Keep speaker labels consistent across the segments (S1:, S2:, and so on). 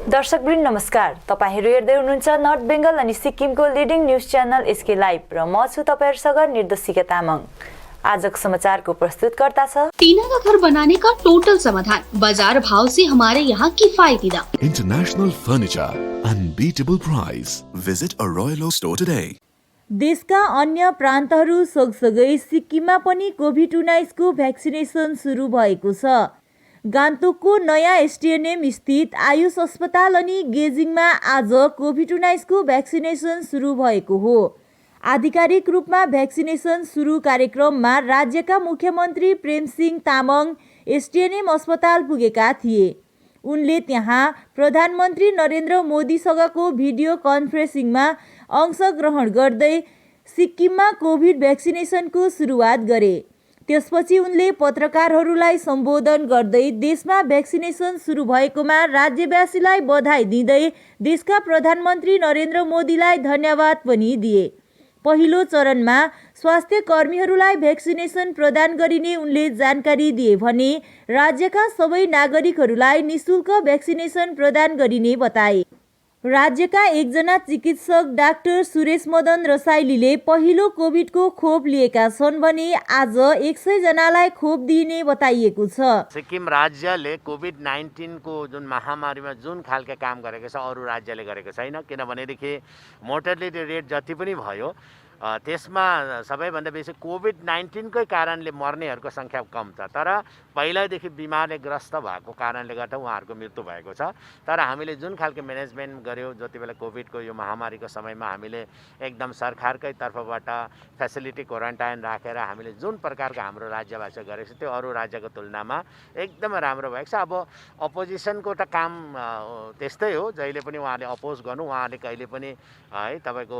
S1: दर्शकवृन्द नमस्कार। तपाईहरु हेर्दै हुनुहुन्छ नर्थ बेंगल अनि सिक्किमको leading news channel SK live र म छु तपाईहरुसँग निर्देशिका तामाङ। आजको समाचारको प्रस्तुतकर्ता छ
S2: टीना का घर बनाने का टोटल समाधान, बाजार भाव से हमारे यहाँ किफायती दाम।
S3: International furniture, unbeatable price. Visit a royal store today.
S4: देशका अन्य प्रान्तहरू सँगसँगै सिक्किममा पनि कोभिड-19 को भ्याक्सिनेसन सुरु भएको छ। गान्तोकको नयाँ एसटीएनएम स्थित आयुष अस्पताल अनि गेजिङमा आज कोभिड-19 को भ्याक्सिनेसन सुरु भएको हो। आधिकारिक रूपमा भ्याक्सिनेसन सुरु कार्यक्रममा राज्यका मुख्यमन्त्री प्रेमसिंह तामाङ एसटीएनएम अस्पताल पुगेका थिए। उनले त्यहाँ प्रधानमन्त्री नरेन्द्र मोदीसँगको भिडियो कन्फरेन्सिङमा अंशग्रहण गर्दै सिक्किममा कोभिड भ्याक्सिनेसनको सुरुवात गरे। त्यसपछि उनले पत्रकारहरूलाई सम्बोधन गर्दै देशमा भ्याक्सिनेसन सुरु भएकोमा राज्यवासीलाई बधाई दिँदै देशका प्रधानमन्त्री नरेन्द्र मोदीलाई धन्यवाद पनि दिए। पहिलो चरणमा स्वास्थ्य कर्मीहरूलाई भ्याक्सिनेसन प्रदान गरिने उनले जानकारी दिए भने राज्यका सबै नागरिकहरूलाई निशुल्क भ्याक्सिनेसन प्रदान गरिने बताए। राज्यका एकजना चिकित्सक डाक्टर सुरेश मदन रसाइलीले पहिलो कोभिडको खोप लिएका छन् भने आज 100 जनालाई खोप दिइने बताइएको छ।
S5: सिक्किम राज्यले कोभिड-19 को जुन महामारीमा जुन खालको काम गरेको छ अरू राज्यले गरेको छैन। किनभनेदेखि मोर्टालिटी रेट जति पनि भयो त्यसमा सबैभन्दा बेसी कोभिड-19 कै कारणले मर्नेहरूको संख्या कम छ। तर पहिल्यैदेखि बिमारले ग्रस्त भएको कारणले गर्दा उहाँहरूको मृत्यु भएको छ। तर हामीले जुन खालको म्यानेजमेन्ट गर्यो जति बेला कोभिडको यो महामारीको समयमा हामीले एकदम सरकारकै तर्फबाट फेसिलिटी क्वारेन्टाइन राखेर हामीले जुन प्रकारको हाम्रो राज्यवासी गरेको छ त्यो अरू राज्यको तुलनामा एकदमै राम्रो भएको छ। अब अपोजिसनको त काम त्यस्तै हो, जहिले पनि उहाँले अपोज गर्नु, उहाँले कहिले पनि है तपाईको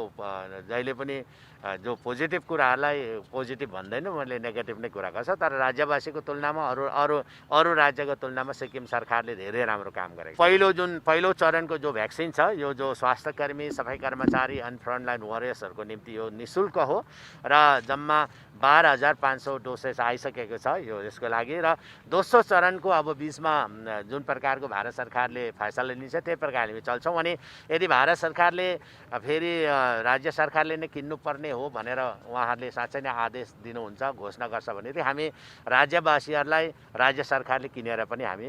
S5: जहिले पनि जो पोजिटिभ कुराहरूलाई पोजिटिभ भन्दैन, मैले नेगेटिभ नै कुरा गर्छ। तर राज्यवासीको तुलनामा अरू राज्यको तुलनामा सिक्किम सरकारले धेरै राम्रो काम गरेको छ। पहिलो चरणको जो भ्याक्सिन छ यो जो स्वास्थ्यकर्मी, सफाई कर्मचारी अनि फ्रन्टलाइन वरियर्सहरूको निम्ति यो निशुल्क हो र जम्मा 12,500 डोसेस आइसकेको छ यसको लागि। र दोस्रो चरणको अब बिचमा जुन प्रकारको भारत सरकारले फैसला लिन्छ त्यही प्रकारले हामी चल्छौँ। अनि यदि भारत सरकारले फेरि राज्य सरकारले नै किन्नुपर्ने हो भनेर उहाँहरूले साँच्चै नै आदेश दिनुहुन्छ, घोषणा गर्छ भने हामी राज्यवासीहरूलाई राज्य सरकारले किनेर पनि हामी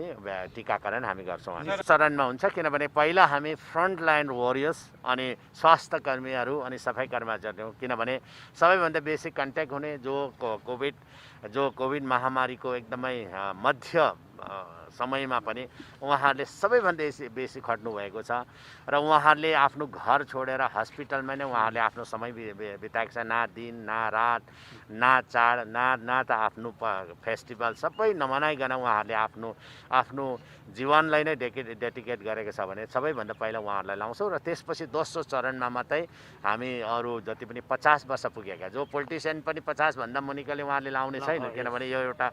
S5: टीकाकरण हामी गर्छौँ। चरणमा हुन्छ किनभने पहिला हामी फ्रन्टलाइन वरियर्स अनि स्वास्थ्य कर्मीहरू अनि सफाई कर्मचारी, किनभने सबैभन्दा बेसी कन्ट्याक्ट हुने जो कोभिड महामारीको एकदमै मध्य समयमा पनि उहाँहरूले सबैभन्दा बेसी खट्नु भएको छ र उहाँहरूले आफ्नो घर छोडेर हस्पिटलमा नै उहाँहरूले आफ्नो समय बिताएको छ। न दिन न रात न चाड न त आफ्नो फेस्टिभल सबै नमनाइकन उहाँहरूले आफ्नो जीवनलाई नै डेडिकेट गरेको छ भने सबैभन्दा पहिला उहाँहरूलाई लाउँछौँ। र त्यसपछि दोस्रो चरणमा मात्रै हामी अरू जति पनि 50 वर्ष पुगेका जो पोलिटिसियन पनि 50 भन्दा मुनिकाले उहाँहरूले लाउने छैन, किनभने यो एउटा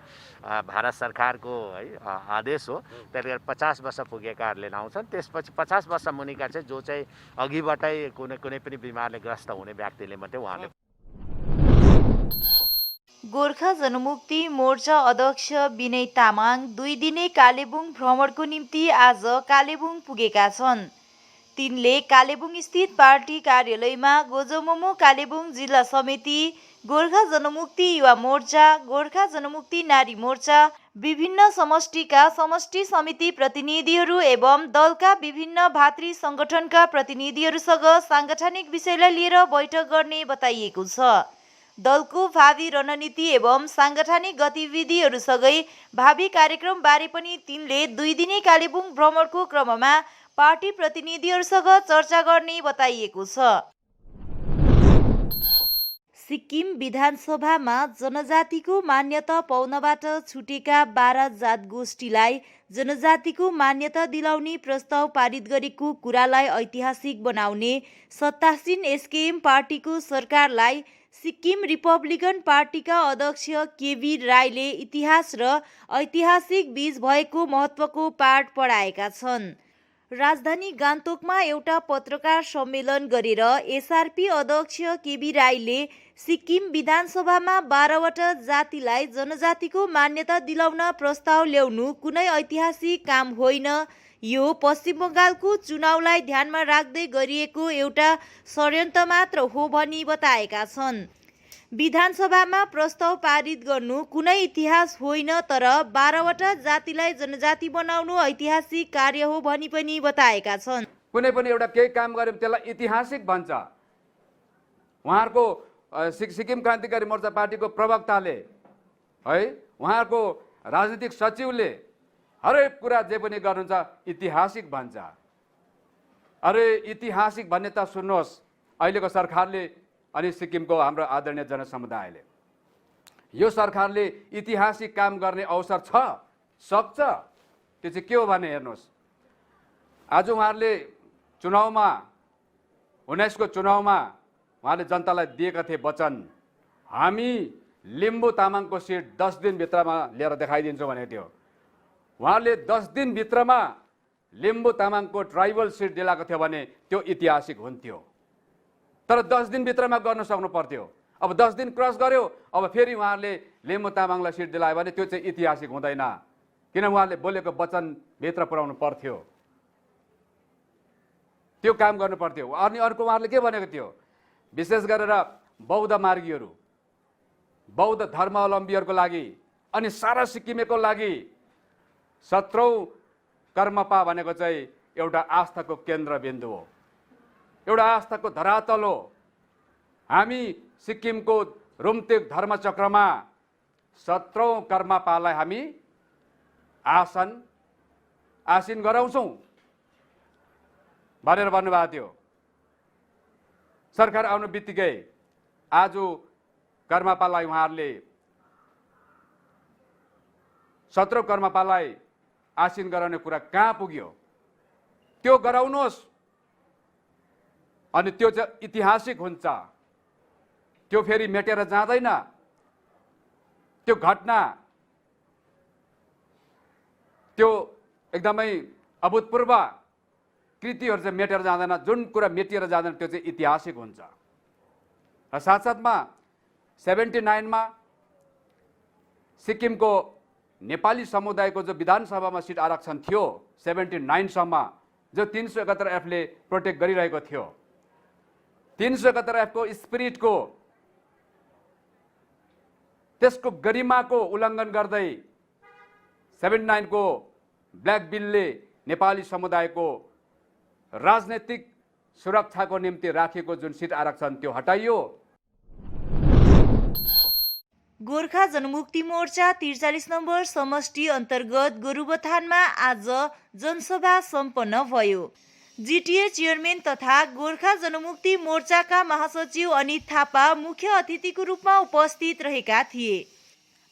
S5: भारत सरकारको है आदेश हो। त्यसले गर्दा 50 वर्ष पुगेकाहरूले लाउँछन्। त्यसपछि 50 वर्ष मुनिका चाहिँ जो चाहिँ अघिबाटै कुनै पनि बिमारले ग्रस्त हुने व्यक्तिले मात्रै उहाँले।
S4: गोर्खा जनमुक्ति मोर्चा अध्यक्ष विनय तामाङ 2 दिने कालेबुङ भ्रमणको निम्ति आज कालेबुङ पुगेका छन्। तिनले कालेबुङ स्थित पार्टी कार्यालयमा गोजोमोमो कालेबुङ जिल्ला समिति, गोर्खा जनमुक्ति युवा मोर्चा, गोर्खा जनमुक्ति नारी मोर्चा, विभिन्न समष्टिका समष्टि समिति प्रतिनिधिहरू एवं दलका विभिन्न भातृ संगठनका प्रतिनिधिहरूसँग सांगठनिक विषयलाई लिएर बैठक गर्ने बताइएको छ। दलको भावी रणनीति एवं सांगठनिक गतिविधिहरूसँगै भावी कार्यक्रम बारे पनि तिनले 2 दिने कालेबुङ भ्रमणको क्रममा पार्टी प्रतिनिधिहरूसँग चर्चा गर्ने बताइएको छ। सिक्किम विधानसभामा जनजातिको मान्यता पाउनबाट छुटेका 12 जात गोष्ठीलाई जनजातिको मान्यता दिलाउने प्रस्ताव पारित गरेको कुरालाई ऐतिहासिक बनाउने सत्तासीन एसकेएम पार्टीको सरकारलाई सिक्किम रिपब्लिकन पार्टीका अध्यक्ष केबी राईले इतिहास र ऐतिहासिक बीच भएको महत्त्वको पाठ पढाएका छन्। राजधानी गान्तोकमा एउटा पत्रकार सम्मेलन गरेर एसआरपी अध्यक्ष केबी राईले सिक्किम विधानसभामा 12वटा जातिलाई जनजातिको मान्यता दिलाउन प्रस्ताव ल्याउनु कुनै ऐतिहासिक काम होइन, यो पश्चिम बङ्गालको चुनावलाई ध्यानमा राख्दै गरिएको एउटा षड्यन्त्र मात्र हो भनी बताएका छन्। विधानसभामा प्रस्ताव पारित गर्नु कुनै इतिहास होइन, तर 12वटा जातिलाई जनजाति बनाउनु ऐतिहासिक कार्य हो भनी पनि बताएका छन्।
S6: कुनै पनि एउटा केही काम गर्यो त्यसलाई ऐतिहासिक भन्छ। उहाँहरूको सिक्किम क्रान्तिकारी मोर्चा पार्टीको प्रवक्ताले है, उहाँहरूको राजनीतिक सचिवले हरेक कुरा जे पनि गर्नुहुन्छ ऐतिहासिक भन्छ। अरे ऐतिहासिक भन्ने त सुन्नुहोस्, अहिलेको सरकारले अनि सिक्किमको हाम्रो आदरणीय जनसमुदायले यो सरकारले ऐतिहासिक काम गर्ने अवसर छ, सक्छ। त्यो चाहिँ के हो भने हेर्नुहोस्, आज उहाँहरूले चुनावमा 19 को चुनावमा उहाँले जनतालाई दिएका थिए वचन, हामी लिम्बू तामाङको सिट 10 दिनभित्रमा लिएर देखाइदिन्छौँ भनेको थियो। उहाँले 10 दिनभित्रमा लिम्बू तामाङको ट्राइबल सिट दिलाएको थियो भने त्यो ऐतिहासिक हुन्थ्यो, तर 10 दिनभित्रमा गर्न सक्नु पर्थ्यो। अब 10 दिन क्रस गर्यो, अब फेरि उहाँहरूले लिम्बू तामाङलाई सिट दिलायो भने त्यो चाहिँ ऐतिहासिक हुँदैन, किन उहाँले बोलेको वचनभित्र पुर्याउनु पर्थ्यो, त्यो काम गर्नु पर्थ्यो। अनि अर्को उहाँहरूले के भनेको थियो, विशेष गरेर बौद्ध मार्गीहरू, बौद्ध धर्मावलम्बीहरूको लागि अनि सारा सिक्किमेको लागि 17औं कर्मपा भनेको चाहिँ एउटा आस्थाको केन्द्रबिन्दु हो, एउटा आस्थाको धरातल हो। हामी सिक्किमको रुम्तेक धर्मचक्रमा 17औं कर्मपालाई हामी आसीन गराउँछौँ भनेर भन्नुभएको थियो। सरकार आउनु बित्तिकै आज कर्मपालाई उहाँहरूले 17औं कर्मपालाई आसीन गराउने कुरा कहाँ पुग्यो, त्यो गराउनुहोस्। अनि त्यो चाहिँ ऐतिहासिक हुन्छ, त्यो फेरि मेटेर जाँदैन। त्यो घटना त्यो एकदमै अभूतपूर्व कृतिहरू चाहिँ मेटेर जाँदैन, जुन कुरा मेटिएर जाँदैन त्यो चाहिँ ऐतिहासिक हुन्छ। र साथसाथमा 79 मा सिक्किमको नेपाली समुदायको जो विधानसभामा सिट आरक्षण थियो 79 सम्म, जो 371F ले प्रोटेक्ट गरिरहेको थियो, 371F को स्पिरिटको त्यसको गरिमाको उल्लङ्घन गर्दै 79 को ब्ल्याक बिलले नेपाली समुदायको राजनीतिक सुरक्षाको निम्ति राखेको जुन सिट आरक्षण त्यो हटाइयो।
S4: गोर्खा जनमुक्ति मोर्चा 43 नम्बर समष्टि अन्तर्गत गोरुबथानमा आज जनसभा सम्पन्न भयो। जिटिए चेयरम्यान तथा गोर्खा जनमुक्ति मोर्चाका महासचिव अनित थापा मुख्य अतिथिको रूपमा उपस्थित रहेका थिए।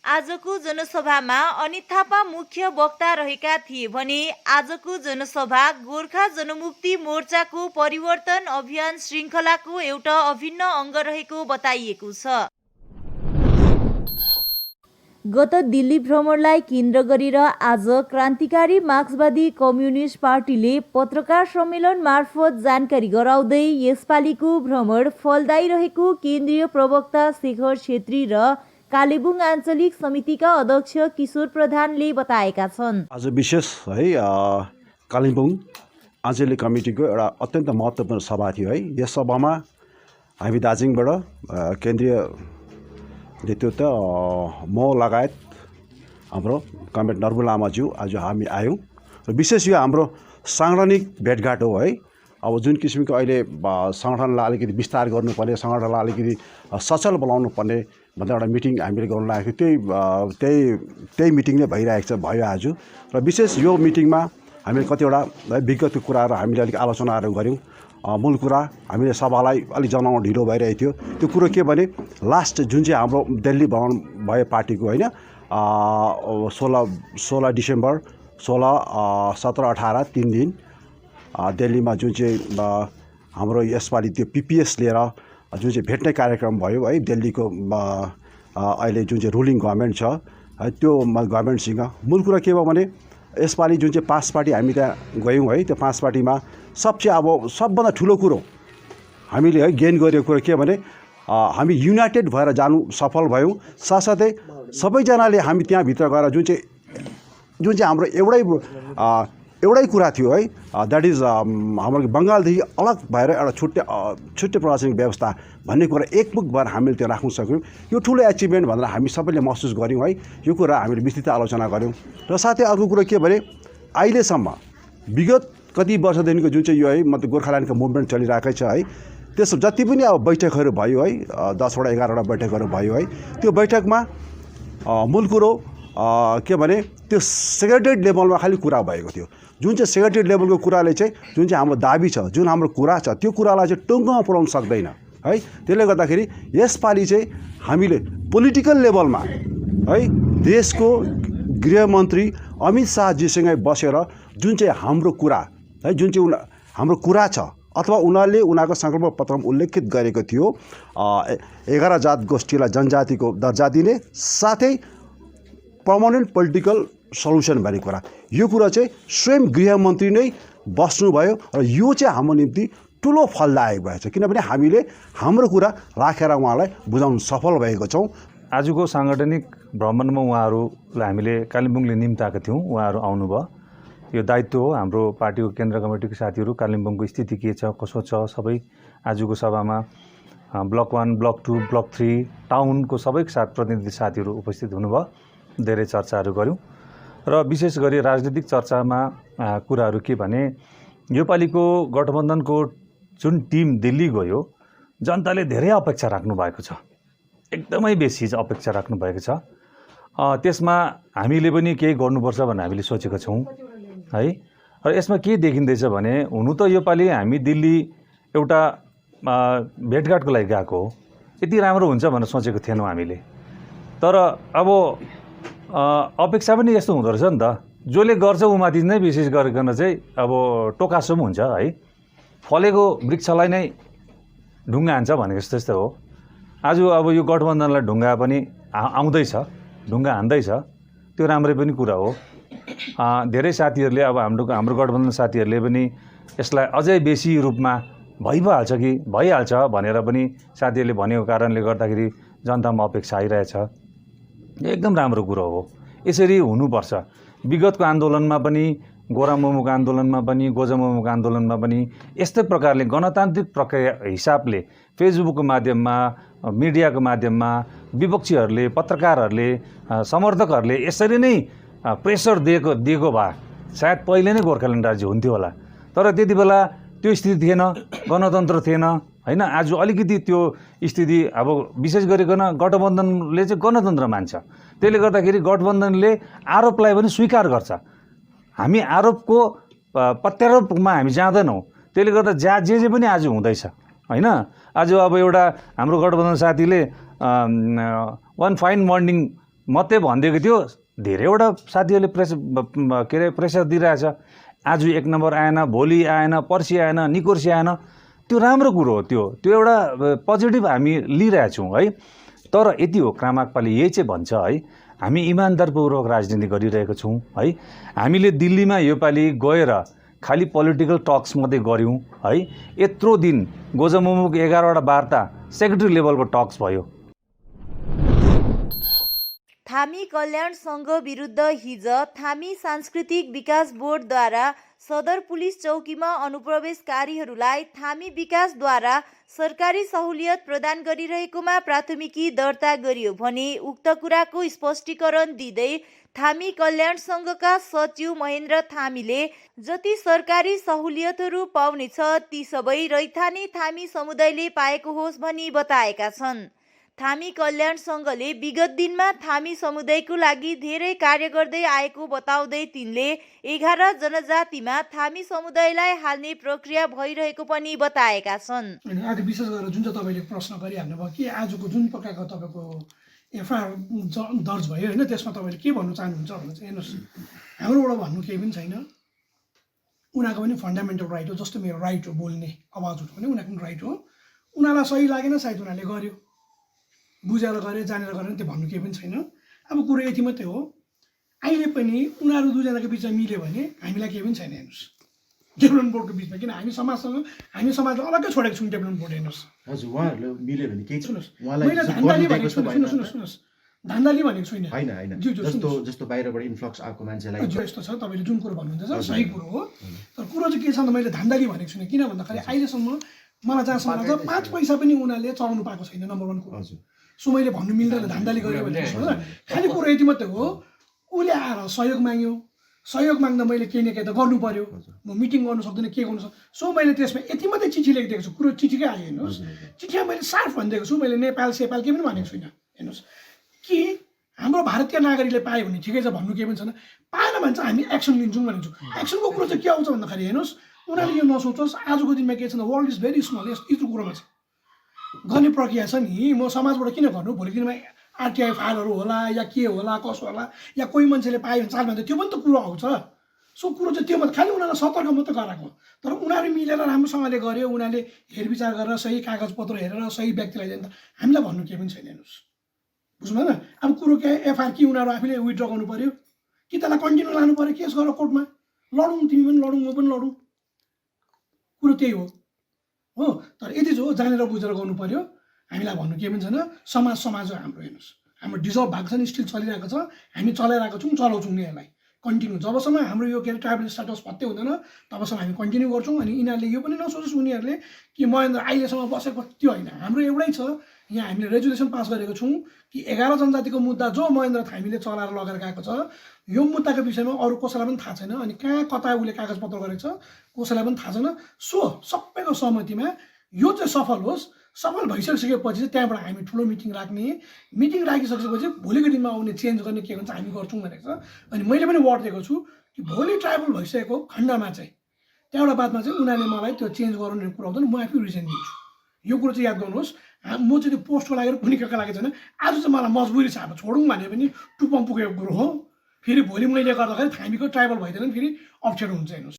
S4: आजको जनसभामा अनित थापा मुख्य वक्ता रहेका थिए भने आजको जनसभा गोर्खा जनमुक्ति मोर्चाको परिवर्तन अभियान श्रृङ्खलाको एउटा अभिन्न अङ्ग रहेको बताइएको छ।
S1: गत दिल्ली भ्रमणलाई केन्द्र गरेर आज क्रान्तिकारी मार्क्सवादी कम्युनिस्ट पार्टीले पत्रकार सम्मेलन मार्फत जानकारी गराउँदै यसपालिको भ्रमण फलदायी रहेको केन्द्रीय प्रवक्ता शेखर छेत्री र कालेबुङ आञ्चलिक समितिका अध्यक्ष किशोर प्रधानले बताएका छन्।
S7: आज विशेष है कालिम्पोङ आञ्चलिक कमिटीको एउटा अत्यन्त महत्त्वपूर्ण सभा थियो है। यस सभामा हामी दार्जिलिङबाट केन्द्रीय नेतृत्व म लगायत हाम्रो कमरेड नर्बु लामाज्यू आज हामी आयौँ र विशेष यो हाम्रो सांगठनिक भेटघाट हो है। अब जुन किसिमको अहिले सङ्गठनलाई अलिकति विस्तार गर्नुपर्ने, सङ्गठनलाई अलिकति सचल बनाउनु पर्ने भन्दा एउटा मिटिङ हामीले गर्न लागेको त्यही मिटिङ नै भइरहेको भयो आज। र विशेष यो मिटिङमा हामीले कतिवटा विगतको कुराहरू हामीले अलिक आलोचनाहरू गऱ्यौँ। मूल कुरा हामीले सभालाई अलिक जनाउन ढिलो भइरहेको थियो। त्यो कुरो के भने लास्ट जुन चाहिँ हाम्रो दिल्ली भ्रमण भयो पार्टीको होइन 16 डिसेम्बर 16, 17, 18 3 दिन दिल्लीमा जुन चाहिँ हाम्रो यसपालि त्यो पिपिएस लिएर जुन चाहिँ भेट्ने कार्यक्रम भयो है। दिल्लीको अहिले जुन चाहिँ रुलिङ गभर्मेन्ट छ है त्यो गभर्मेन्टसँग मूल कुरा के भयो भने यसपालि जुन चाहिँ 5 पार्टी हामी त्यहाँ गयौँ है, त्यो 5 पार्टीमा अब सबभन्दा ठुलो कुरो हामीले है गेन गरेको कुरो के भने हामी युनाइटेड भएर जानु सफल भयौँ। साथसाथै सबैजनाले हामी त्यहाँभित्र गएर जुन चाहिँ हाम्रो एउटै कुरा थियो है, द्याट इज हाम्रो बङ्गालदेखि अलग भएर एउटा छुट्टै प्रशासनिक व्यवस्था भन्ने कुरा एकमुख भएर हामीले त्यो राख्न सक्यौँ। यो ठुलो एचिभमेन्ट भनेर हामी सबैले महसुस गऱ्यौँ है। यो कुरा हामीले विस्तृत आलोचना गऱ्यौँ। र साथै अर्को कुरो के भने अहिलेसम्म विगत कति वर्षदेखिको जुन चाहिँ यो है मतलब गोर्खाल्यान्डको मुभमेन्ट चलिरहेकै छ है, त्यस जति पनि अब बैठकहरू भयो है, 10वटा 11वटा बैठकहरू भयो है, त्यो बैठकमा मूल कुरो के भने त्यो सेक्रेटरीट लेभलमा खालि कुरा भएको थियो। जुन चाहिँ सेक्रेटरीट लेभलको कुराले चाहिँ जुन चाहिँ हाम्रो दाबी छ, जुन हाम्रो कुरा छ, त्यो कुरालाई चाहिँ टुङ्गोमा पुर्याउन सक्दैन है। त्यसले गर्दाखेरि यसपालि चाहिँ हामीले पोलिटिकल लेभलमा है देशको गृहमन्त्री अमित शाहजीसँगै बसेर जुन चाहिँ हाम्रो कुरा है, जुन चाहिँ हाम्रो कुरा छ अथवा उनीहरूले उनीहरूको सङ्कल्प पत्रमा उल्लेखित गरेको थियो 11 जात गोष्ठीलाई जनजातिको दर्जा दिने, साथै पर्मानेन्ट पोलिटिकल सल्युसन भन्ने कुरा, यो कुरा चाहिँ स्वयं गृहमन्त्री नै बस्नुभयो र यो चाहिँ हाम्रो निम्ति ठुलो फलदायक भएछ। किनभने हामीले हाम्रो कुरा राखेर उहाँलाई बुझाउन सफल भएको छौँ।
S8: आजको साङ्गठनिक भ्रमणमा उहाँहरूलाई हामीले कालिम्पोङले निम्ताएका थियौँ, उहाँहरू आउनुभयो। यो दायित्व हो हाम्रो पार्टीको केन्द्र कमिटीको साथीहरू, कालिम्पोङको स्थिति के छ कसो छ सबै आजको सभामा ब्लक 1 ब्लक 2 ब्लक 3 टाउनको सबैको साथ प्रतिनिधि साथीहरू उपस्थित हुनुभयो। धेरै चर्चाहरू गऱ्यौँ र विशेष गरी राजनीतिक चर्चामा कुराहरू के भने योपालिको गठबन्धनको जुन टिम दिल्ली गयो, जनताले धेरै अपेक्षा राख्नु भएको छ, एकदमै बेसी अपेक्षा राख्नु भएको छ। त्यसमा हामीले पनि केही गर्नुपर्छ भनेर हामीले सोचेका छौँ है। र यसमा के देखिँदैछ भने हुनु त योपालि हामी दिल्ली एउटा भेटघाटको लागि गएको हो, यति राम्रो हुन्छ भनेर सोचेको थिएनौँ हामीले। तर अब अपेक्षा पनि यस्तो हुँदो रहेछ नि त, जसले गर्छ उमाथि नै विशेष गरिकन चाहिँ अब टोकासो पनि हुन्छ है। फलेको वृक्षलाई नै ढुङ्गा हान्छ भनेको जस्तो हो। आज अब यो गठबन्धनलाई ढुङ्गा पनि आउँदैछ, ढुङ्गा हान्दैछ, त्यो राम्रै पनि कुरा हो। धेरै साथीहरूले अब हाम्रो गठबन्धन साथीहरूले पनि यसलाई अझै बेसी रूपमा भइहाल्छ कि भइहाल्छ भनेर पनि साथीहरूले भनेको कारणले गर्दाखेरि जनतामा अपेक्षा आइरहेछ। एकदम राम्रो कुरो हो, यसरी हुनुपर्छ। विगतको आन्दोलनमा पनि, गोरा मोमोको आन्दोलनमा पनि, गोजा मोमोको आन्दोलनमा पनि यस्तै प्रकारले गणतान्त्रिक प्रक्रिया हिसाबले फेसबुकको माध्यममा, मिडियाको माध्यममा विपक्षीहरूले, पत्रकारहरूले, समर्थकहरूले यसरी नै प्रेसर दिएको भए सायद पहिले नै गोर्खाल्यान्ड राज्य हुन्थ्यो होला। तर त्यति बेला त्यो स्थिति थिएन, गणतन्त्र थिएन हैन। आज अलिकति त्यो स्थिति अब विशेष गरिकन गठबन्धनले चाहिँ गणतन्त्र मान्छ, त्यसले गर्दाखेरि गठबन्धनले आरोपलाई पनि स्वीकार गर्छ। हामी आरोपको प्रत्यारोपमा हामी जाँदैनौँ, त्यसले गर्दा जे पनि आज हुँदैछ हैन। आज अब एउटा हाम्रो गठबन्धन साथीले 1 फाइन मर्निङ मात्रै भनिदिएको थियो, धेरैवटा साथीहरूले प्रेसर दिइरहेछ। आज 1 नम्बर आएन, भोलि आएन, पर्सि आएन, निकोर्सी आएन, त्यो राम्रो कुरो हो। त्यो एउटा पोजिटिभ हामी लिइरहेछौँ है। तर यति हो, क्रामाकपाले यही चाहिँ भन्छ है, हामी इमान्दारपूर्वक राजनीति गरिरहेको छौँ है। हामीले दिल्लीमा योपालि गएर खालि पोलिटिकल टक्स मात्रै गऱ्यौँ है। यत्रो दिन गोजामुमुको 11वटा वार्ता सेक्रेटरी लेभलको टक्स भयो।
S1: थामी कल्याण सङ्घ विरुद्ध हिज थामी सांस्कृतिक विकास बोर्डद्वारा सदर पुलिस चौकीमा अनुप्रवेशकारीहरूलाई थामी विकासद्वारा सरकारी सहुलियत प्रदान गरिरहेकोमा प्राथमिकी दर्ता गरियो भने उक्त कुराको स्पष्टीकरण दिँदै थामी कल्याण सङ्घका सचिव महेन्द्र थामीले जति सरकारी सहुलियतहरू पाउनेछ ती सबै रैथाने थामी समुदायले पाएको होस् भनी बताएका छन्। थामी कल्याण सङ्घले विगत दिनमा थामी समुदायको लागि धेरै कार्य गर्दै आएको बताउँदै तिनले 11 जनजातिमा थामी समुदायलाई हाल्ने प्रक्रिया भइरहेको पनि बताएका छन्।
S9: आज विशेष गरेर जुन चाहिँ तपाईँले प्रश्न गरिहाल्नुभयो कि आजको जुन प्रकारको तपाईँको एफआइआर दर्ज भयो होइन, त्यसमा तपाईँले के भन्नु चाहनुहुन्छ भने चाहिँ हेर्नुहोस्, हाम्रोबाट भन्नु केही पनि छैन। उनीहरूको पनि फन्डामेन्टल राइट हो, जस्तो मेरो राइट हो बोल्ने, आवाज उठाउने, उनीहरूको पनि राइट हो। उनीहरूलाई सही लागेन सायद उनीहरूले गर्यो, बुझेर गरे, जानेर गरेर त्यो भन्नु केही पनि छैन। अब कुरो यति मात्रै हो, अहिले पनि उनीहरू दुईजनाको बिचमा मिल्यो भने हामीलाई केही पनि छैन हेर्नुहोस् डेभलपमेन्ट बोर्डको बिचमा, किन हामी समाजलाई अलग्गै छोडेको छौँ डेभलपमेन्ट बोर्ड। हेर्नुहोस्
S10: हजुर, उहाँहरूले मिल्यो भने केही
S9: सुन्नुहोस्,
S10: उहाँलाई
S9: मैले
S10: गर्नु
S9: धान्दाली
S10: दिएको
S9: भनेको
S10: जस्तो
S9: छुइनँ,
S10: भएन।
S9: सुन्नुहोस् धान्दाली भनेको छुइनँ,
S10: होइन होइन, जस्तो बाहिरबाट इन्फ्लक्स आएको मान्छेलाई
S9: जो यस्तो छ तपाईँले जुन कुरो भन्नुहुन्छ सही कुरो हो, तर कुरो चाहिँ के छ भन्दा मैले धान्दाली भनेको छुइनँ। किन भन्दाखेरि अहिलेसम्म मलाई जहाँसम्म लाग्छ 5 पैसा पनि उनीहरूले चलाउनु पाएको छैन, नम्बर 1 कुरो। सो मैले भन्नु मिल्दैन धान्दाली गर्यो भने, खालि कुरो यति मात्रै हो, उसले आएर सहयोग माग्यो, सहयोग माग्दा मैले केही न केही त गर्नु पर्यो, म मिटिङ गर्नु सक्दिनँ, के गर्नु सक्छ। सो मैले त्यसमा यति मात्रै चिठी लेखिदिएको छु, कुरो चिठीकै आयो हेर्नुहोस्, चिठीमा मैले साफ भनिदिएको छु, मैले नेपाल सेपाल केही पनि भनेको छुइनँ। हेर्नुहोस् कि हाम्रो भारतीय नागरिकले पायो भने ठिकै छ, भन्नु केही पनि छैन, पाएन भने चाहिँ हामी एक्सन लिन्छौँ भनेको छु। एक्सनको कुरो चाहिँ के आउँछ भन्दाखेरि हेर्नुहोस्, उनीहरूले यो नसोचोस् आजको दिनमा के छ भने वर्ल्ड इज भेरी स्मल, यस्तो कुरोमा चाहिँ गर्ने प्रक्रिया छ नि, म समाजबाट किन गर्नु, भोलिको दिनमा आरटिआई फाइलहरू होला या के होला कसो होला, या कोही मान्छेले पायो भने चाल भन्छ, त्यो पनि त कुरो आउँछ। सो कुरो चाहिँ त्यो मात्रै, खालि उनीहरूलाई सतर्क मात्रै गराएको, तर उनीहरू मिलेर राम्रोसँगले गऱ्यो, उनीहरूले हेरविचार गरेर सही कागजपत्र हेरेर सही व्यक्तिलाई दियो भने त हामीलाई भन्नु केही पनि छैन। हेर्नुहोस् बुझ्नु भएन, अब कुरो के एफआइआर कि उनीहरू आफैले विथड्र गर्नु पऱ्यो कि त्यसलाई कन्टिन्यू लानु पऱ्यो, केस गरेर कोर्टमा लडौँ, तिमी पनि लडौँ म पनि लडौँ, कुरो त्यही हो। तर यति जो जानेर बुझेर गर्नु पऱ्यो, हामीलाई भन्नु केही पनि छैन। समाज हो हाम्रो। हेर्नुहोस् हाम्रो डिजर्भ भएको छ नि, स्टिल चलिरहेको छ, हामी चलाइरहेको छौँ, चलाउँछौँ नि यसलाई कन्टिन्यू। जबसम्म हाम्रो यो के अरे ट्राइबल स्ट्याटस पत्तै हुँदैन तबसम्म हामी कन्टिन्यू गर्छौँ। अनि यिनीहरूले यो पनि नसोचोस् उनीहरूले कि महेन्द्र अहिलेसम्म बसेको, त्यो होइन। हाम्रो एउटै छ, यहाँ हामीले रेजुलेसन पास गरेको छौँ कि 11 जनजातिको मुद्दा जो महेन्द्र थामीले चलाएर लगेर गएको छ, यो मुद्दाको विषयमा अरू कसैलाई पनि थाहा छैन, अनि कहाँ कता उसले कागजपत्र गरेको छ कसैलाई पनि थाहा छैन। सो सबैको सहमतिमा यो चाहिँ सफल होस्, सफल भइसकेपछि चाहिँ त्यहाँबाट हामी ठुलो मिटिङ राख्ने, मिटिङ राखिसकेपछि भोलिको दिनमा आउने चेन्ज गर्ने के हुन्छ हामी गर्छौँ भनेको छ। अनि मैले पनि वार्ड दिएको छु कि भोलि ट्राइबल भइसकेको खण्डमा चाहिँ त्यहाँबाट बादमा चाहिँ उनीहरूले मलाई त्यो चेन्ज गराउने कुरा आउँदैन, म आफै रिजन दिन्छु। यो कुरो चाहिँ याद गर्नुहोस्, म चाहिँ त्यो पोस्टको लागि कुनै केका लागि छैन। आज चाहिँ मलाई मजबुरी छ, अब छोडौँ भने पनि टुप्पम पुगेको कुरो हो। फेरि भोलि मैले गर्दाखेरि थामीको ट्राइबल भइदिएन फेरि अप्ठ्यारो हुन्छ। हेर्नुहोस्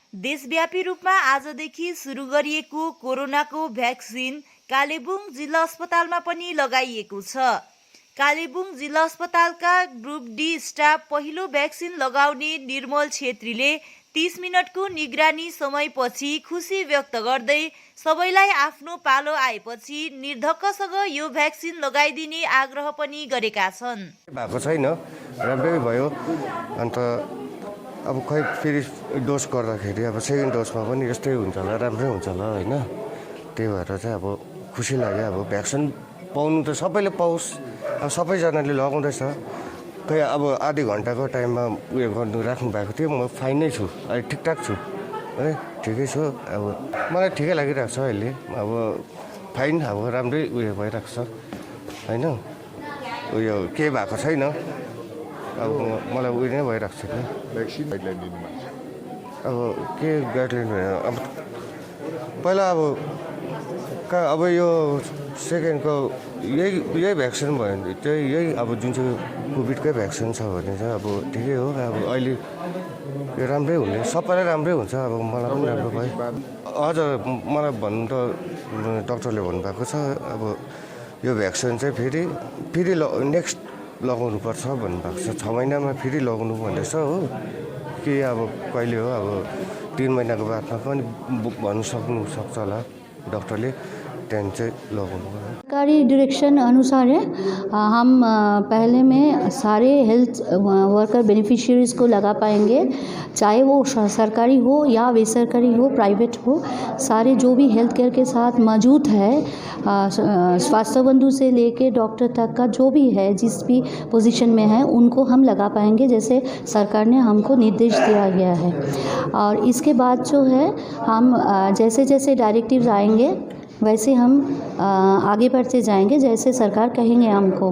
S4: देशव्यापी रूपमा आजदेखि सुरु गरिएको कोरोनाको भ्याक्सिन कालेबुङ जिल्ला अस्पतालमा पनि लगाइएको छ। कालेबुङ जिल्ला अस्पतालका ग्रुप डी स्टाफ पहिलो भ्याक्सिन लगाउने निर्मल छेत्रीले 30 मिनटको निगरानी समयपछि खुसी व्यक्त गर्दै सबैलाई आफ्नो पालो आएपछि निर्धक्कसँग यो भ्याक्सिन लगाइदिने आग्रह पनि गरेका छन्।
S11: भएको छैन, राम्रै भयो। अन्त अब खै फेरि डोज गर्दाखेरि अब सेकेन्ड डोजमा पनि यस्तै हुन्छ होला, राम्रै हुन्छ होला होइन। त्यही भएर चाहिँ अब खुसी लाग्यो। अब भ्याक्सिन पाउनु त सबैले पाओस्, अब सबैजनाले लगाउँदैछ। खै अब आधी घन्टाको टाइममा उयो गर्नु राख्नु भएको थियो, म फाइन नै छु, अहिले ठिकठाक छु है, ठिकै छु। अब मलाई ठिकै लागिरहेको छ अहिले। अब फाइन अब राम्रै उयो भइरहेको छ होइन, उयो केही भएको छैन। अब मलाई उयो नै भइरहेको छ क्या भ्याक्सिन गाइडलाइन दिनु। अब के गाइडलाइन अब पहिला अब यो सेकेन्डको यही भ्याक्सिन भयो भने चाहिँ यही अब जुन चाहिँ कोभिडकै भ्याक्सिन छ भने चाहिँ अब ठिकै हो। अब अहिले यो राम्रै हुने, सबैलाई राम्रै हुन्छ। अब मलाई पनि राम्रो भयो। हजुर, मलाई भन्नु त डक्टरले भन्नुभएको छ अब यो भ्याक्सिन चाहिँ फेरि नेक्स्ट लगाउनुपर्छ भन्नुभएको छ। 6 महिनामा फेरि लगाउनु भन्दैछ हो कि अब कहिले हो, अब 3 महिनाको बादमा पनि भन्नु सक्छ होला डक्टरले, त्यहाँदेखि चाहिँ लगाउनु।
S12: सरकारी डायरेक्शन अनुसार है, हम पहले में सारे हेल्थ वर्कर बेनिफिशियरीज़ को लगा पाएंगे, चाहे वो सरकारी हो या बेसरकारी हो, प्राइवेट हो। सारे जो भी हेल्थ केयर के साथ मौजूद है, स्वास्थ्य बंधु से लेके डॉक्टर तक का जो भी है, जिस भी पोजीशन में है, उनको हम लगा पाएंगे जैसे सरकार ने हमको निर्देश दिया गया है। और इसके बाद जो है हम जैसे जैसे डायरेक्टिव्स आएंगे वैसे हम आगे बढ़ते जाएंगे, जैसे सरकार कहेंगे हमको।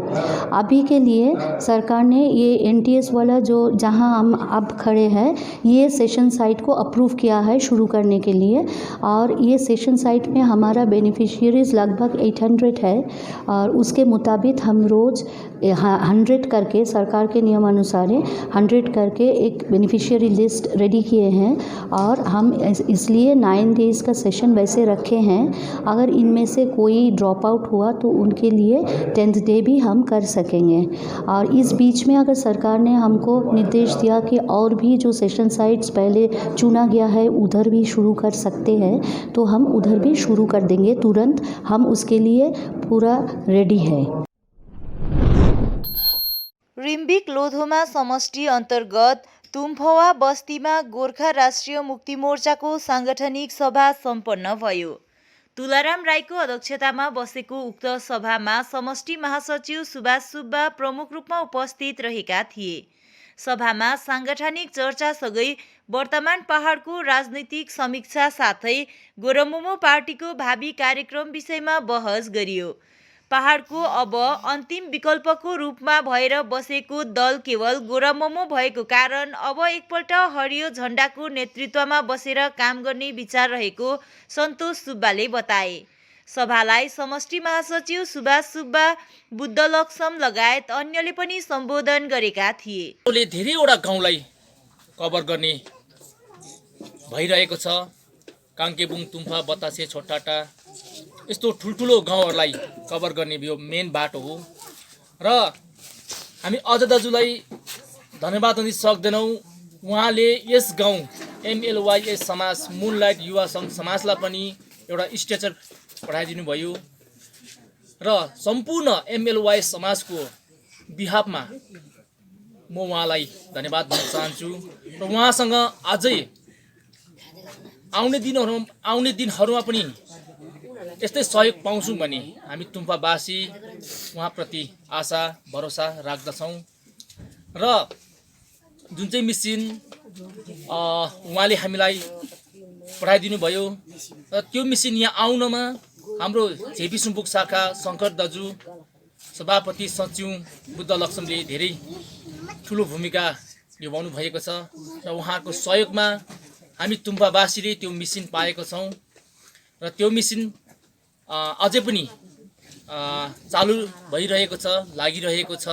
S12: अभी के लिए सरकार ने ये NTS वाला जो जहां हम अब खड़े हैं, ये सेशन साइट को अप्रूव किया है शुरू करने के लिए। और ये सेशन साइट में हमारा बेनिफिशियरीज़ लगभग 800 है, और उसके मुताबिक हम रोज़ 100 करके, सरकार के नियमानुसार 100 करके एक बेनिफिशियरी लिस्ट रेडी किए हैं। और हम इसलिए 9 डेज़ का सेशन वैसे रखे हैं। अगर इनमें से कोई ड्रॉप आउट हुआ तो उनके लिए 10th डे भी हम कर सकेंगे। और इस बीच में अगर सरकार ने हमको निर्देश दिया कि और भी जो सेशन साइट्स पहले चुना गया है उधर भी शुरू कर सकते हैं तो हम उधर भी शुरू कर देंगे तुरंत, हम उसके लिए पूरा रेडी है।
S4: रिम्बिक लोधोमा समष्टि अन्तर्गत तुम्फवा बस्तीमा गोर्खा राष्ट्रिय मुक्ति मोर्चाको साङ्गठनिक सभा सम्पन्न भयो। तुलाराम राईको अध्यक्षतामा बसेको उक्त सभामा समष्टि महासचिव सुभाष सुब्बा प्रमुख रूपमा उपस्थित रहेका थिए। सभामा साङ्गठनिक चर्चासँगै वर्तमान पहाडको राजनीतिक समीक्षा साथै गोरमोमो पार्टीको भावी कार्यक्रम विषयमा बहस गरियो। पहाडको अब अन्तिम विकल्पको रूपमा भएर बसेको दल केवल गोरमोमो भएको कारण अब एकपल्ट हरियो झण्डाको नेतृत्वमा बसेर काम गर्ने विचार रहेको सन्तोष सुब्बाले बताए। सभालाई समष्टि महासचिव सुभाष सुब्बा, बुद्ध लक्ष्म लगायत अन्यले पनि सम्बोधन गरेका थिए।
S13: धेरैवटा गाउँलाई कभर गर्ने भइरहेको छ। काङ्केबुङ, तुम्फा, बतासे, छोटाटा यस्तो ठुल्ठुलो गाउँहरूलाई कभर गर्ने यो मेन बाटो हो र हामी अझ दाजुलाई धन्यवाद दिन सक्दैनौँ। उहाँले यस गाउँ MLYS समाज, मुनलाइट युवा सङ्घ समाजलाई पनि एउटा स्ट्रेचर पठाइदिनु भयो र सम्पूर्ण MLYS समाजको बिहाफमा म उहाँलाई धन्यवाद दिन चाहन्छु र उहाँसँग अझै आउने दिनहरूमा पनि यस्तै सहयोग पाउँछौँ भने हामी तुम्फावासी उहाँप्रति आशा भरोसा राख्दछौँ र जुन चाहिँ मिसिन उहाँले हामीलाई पठाइदिनु भयो र त्यो मिसिन यहाँ आउनमा हाम्रो झेपी सुम्बुक शाखा शङ्कर दाजु, सभापति सचिव बुद्ध लक्ष्मले धेरै ठुलो भूमिका निभाउनु भएको छ र उहाँको सहयोगमा हामी तुम्फावासीले त्यो मिसिन पाएको छौँ र त्यो मिसिन अझै पनि चालु भइरहेको छ, लागिरहेको छ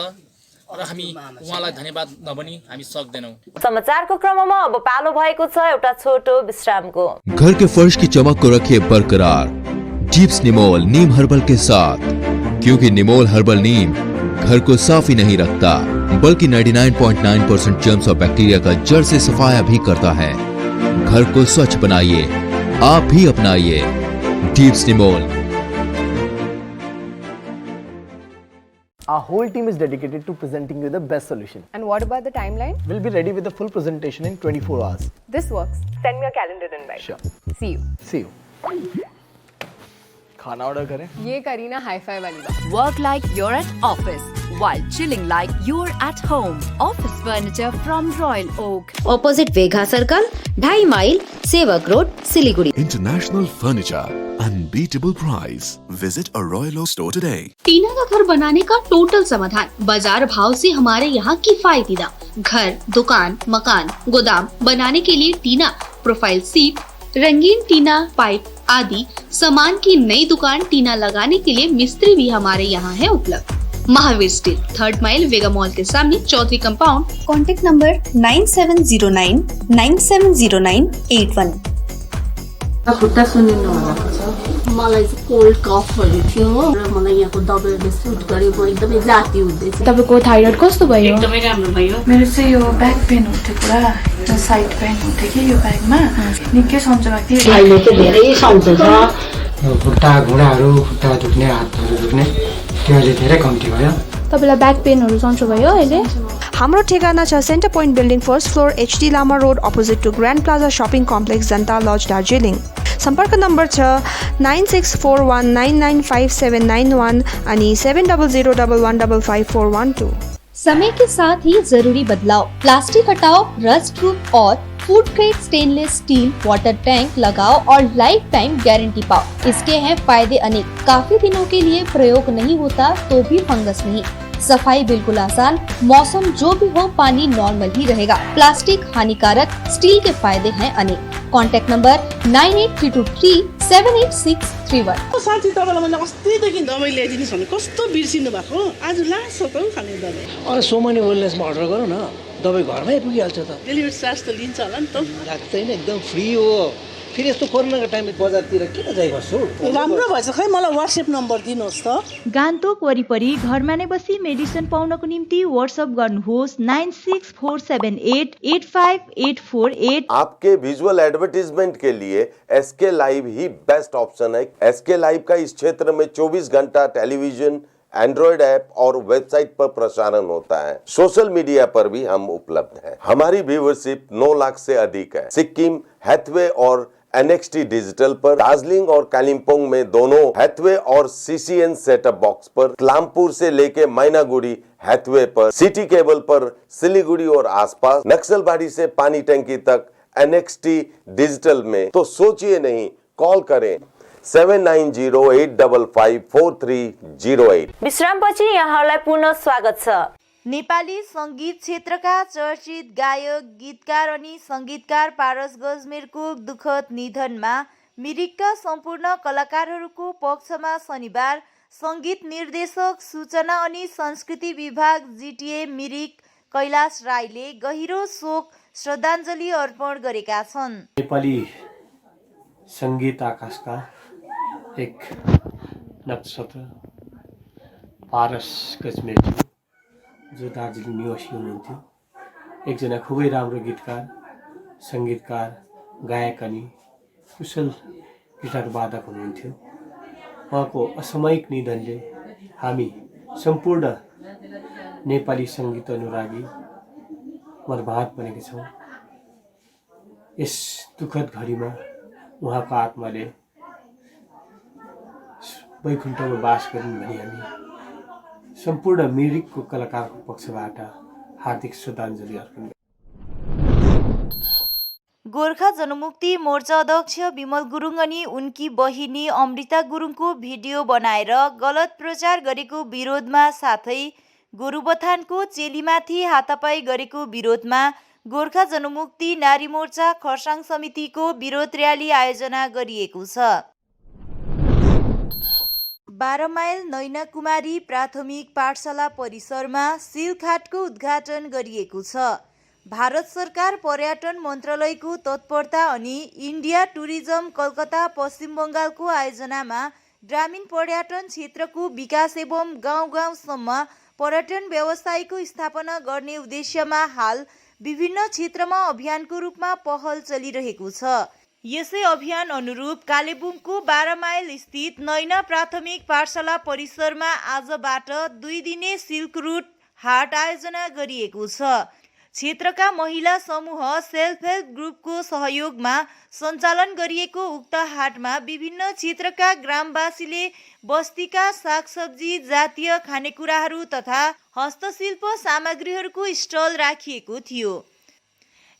S13: र हामी उहाँलाई धन्यवाद नभनी हामी सक्दैनौँ।
S4: समाचारको क्रममा अब पालो भएको छ एउटा छोटो विश्रामको।
S14: घर के फर्श की चमक को रखिए बरकरार जीप्स निमोल नीम हर्बल के साथ, क्योंकि निमोल हर्बल नीम घर को साफ ही नहीं रखता बल्कि 99.9% जर्म्स और बैक्टीरिया का जड़ से सफाया भी करता है। घर को स्वच्छ बनाइए, आप भी अपनाइए jeeps Nimol.
S15: Our whole team is dedicated to presenting you the best solution.
S16: And what about the timeline?
S15: We'll be ready with the full presentation in 24 hours.
S16: This works. Send me a calendar invite.
S15: Sure.
S16: See you.
S15: See you. खाना order करें?
S16: ये curry ना hi-fi वाली बात।
S17: Work like you're at office while chilling like you're at home. Office furniture from Royal Oak.
S18: Opposite Vegha Circle, 2.5 mile, Sevak Road, Siliguri.
S3: International Furniture, unbeatable price. Visit a Royal Oak store today.
S2: टीना का घर बनाने का total समाधान बाजार भाव से हमारे यहाँ किफायती दाम। घर, दुकान, मकान, गोदाम बनाने के लिए टीना, प्रोफाइल सीट, रंगीन टीना, पाइप आदि सामान की नई दुकान टीना लगाने के लिए मिस्त्री भी हमारे यहाँ है उपलब्ध। महावीर स्टील, 3rd माइल, वेगा मॉल के सामने, चौधरी कंपाउंड।
S19: Contact number 9709 970981।
S20: खुट्टा सुनिनु भएको छ। मलाई चाहिँ कोल्ड कफहरू थियो र मलाई यहाँको दबाईले सुट गर्यो, म एकदमै जाती हुँदैछ।
S21: तपाईको थाइरोइड कस्तो भयो?
S20: एकदमै राम्रो भयो।
S21: मेरो चाहिँ यो ब्याक पेन हुन्थ्यो पुरा, र साइड पेन हुन्थ्यो कि यो ब्याकमा निकै सन्चो भएको थियो।
S20: अहिले चाहिँ धेरै सन्चो छ।
S22: खुट्टा घुँडाहरू, खुट्टा दुख्ने, हातहरू दुख्ने त्यो अहिले धेरै कम्ती भयो।
S21: तपाईलाई ब्याक पेनहरू सन्चो भयो अहिले?
S23: हाम्रो ठेगाना छ centre point building, 1st floor, HD Lama road, opposite to grand plaza shopping complex, Janata lodge, Darjeeling. सम्पर्क नम्बर छ 9641995791 अनि 7001155412।
S2: समय के साथ ही जरूरी बदलाव, प्लास्टिक हटाओ, रस्ट प्रूफ और food grade stainless still water tank लगाओ और लाइफ टाइम गारंटी पाओ। इसके हैं फायदे अनेक। काफी दिनों के लिए प्रयोग नहीं होता तो भी फंगस नहीं, सफाई बिल्कुल आसान, मौसम जो भी हो पानी नॉर्मल ही रहेगा। प्लास्टिक हानिकारक, स्टील के फायदे हैं अनेक। Contact number 9832378631।
S24: साथी तपाईलाई मैले अस्तिदेखि दबाई ल्याइदिनु भने कस्तो बिर्सिनु भएको, आज लास्ट हो त खाने दबाई।
S22: अरे सोमनी वेलनेसमा अर्डर गरौँ न, दबाई घरमै पुगिहाल्छ त।
S24: डेलिभरी चार्ज त लिन्छ होला नि त?
S22: लाग्दैन, एकदम फ्री हो।
S5: फेरि यस्तो कोरोनाको टाइममा बजारतिर किन जाइ बस्छु
S24: राम्रो भएछ खै मलाई WhatsApp नम्बर दिनुहोस् त
S4: गान्तोक वरिपरि घरमा नै बसी मेडिसिन पाउनको निम्ति व्हाट्सएप गर्नुहोस् 9647885848।
S6: आपके विजुअल एडवर्टीजमेंट के लिए SK लाइव ही बेस्ट ऑप्शन है। SK लाइव का इस क्षेत्र में 24 घंटा टेलीविजन, एंड्रॉइड ऐप और वेबसाइट पर प्रसारण होता है। सोशल मीडिया पर भी हम उपलब्ध हैं। हमारी व्यूवरशिप 9 लाख से अधिक है। सिक्किम, हैथवे और NXT डिजिटल पर, दार्जिलिंग और कालिम्पोंग में दोनों हैथवे और CCN सेटअप बॉक्स पर, कलामपुर से लेके मैनागुड़ी हैथवे पर, सिटी केबल पर सिलीगुड़ी और आसपास, नक्सलबाड़ी से पानी टंकी तक NXT डिजिटल में। तो सोचिए नहीं, कॉल करें 7908554308।
S4: विश्रामपछि यहाँलाई पुनः स्वागत छ। नेपाली संगीत क्षेत्रका चर्चित गायक, गीतकार अनि संगीतकार पारस गजमेरको दुःखद निधनमा मिरिकका सम्पूर्ण कलाकारहरूको पक्षमा शनिबार संगीत निर्देशक, सूचना अनि संस्कृति विभाग GTA मिरिक कैलाश राईले गहिरो शोक श्रद्धाञ्जली अर्पण गरेका छन्।
S22: नेपाली संगीत आकाशका एक नक्षत्र पारस गजमेरज्यू, जो दार्जिलिङ निवासी हुनुहुन्थ्यो, एकजना खुबै राम्रो गीतकार, सङ्गीतकार, गायक अनि कुशल गिटार वादक हुनुहुन्थ्यो। उहाँको असामयिक निधनले हामी सम्पूर्ण नेपाली सङ्गीत अनुरागी मर्माहत बनेका छौँ। यस दुःखद घडीमा उहाँको आत्माले वैकुण्ठमा बास गरिन् भनी हामी सम्पूर्ण मिरिकको कलाकारको पक्षबाट हार्दिक श्रद्धाञ्जली अर्पण।
S4: गोर्खा जनमुक्ति मोर्चा अध्यक्ष विमल गुरुङ अनि उनकी बहिनी अमृता गुरुङको भिडियो बनाएर गलत प्रचार गरेको विरोधमा साथै गोरुबथानको चेलीमाथि हातापाई गरेको विरोधमा गोर्खा जनमुक्ति नारी मोर्चा खरसाङ समितिको विरोध र्याली आयोजना गरिएको छ। 12 माइल नैनाकुमारी प्राथमिक पाठशाला परिसरमा सिलखाटको उद्घाटन गरिएको छ। भारत सरकार पर्यटन मन्त्रालयको तत्परता अनि इन्डिया टुरिज्म कलकत्ता पश्चिम बङ्गालको आयोजनामा ग्रामीण पर्यटन क्षेत्रको विकास एवं गाउँ-गाउँसम्म पर्यटन व्यवसायको स्थापना गर्ने उद्देश्यमा हाल विभिन्न क्षेत्रमा अभियानको रूपमा पहल चलिरहेको छ। यसै अभियान अनुरूप कालेबुङको 12 माइल स्थित नैना प्राथमिक पाठशाला परिसरमा आजबाट 2 दिने सिल्क रूट हाट आयोजना गरिएको छ। क्षेत्रका महिला समूह सेल्फ हेल्प ग्रुपको सहयोगमा सञ्चालन गरिएको उक्त हाटमा विभिन्न क्षेत्रका ग्रामवासीले बस्तीका सागसब्जी, जातीय खानेकुराहरू तथा हस्तशिल्प सामग्रीहरूको स्टल राखिएको थियो।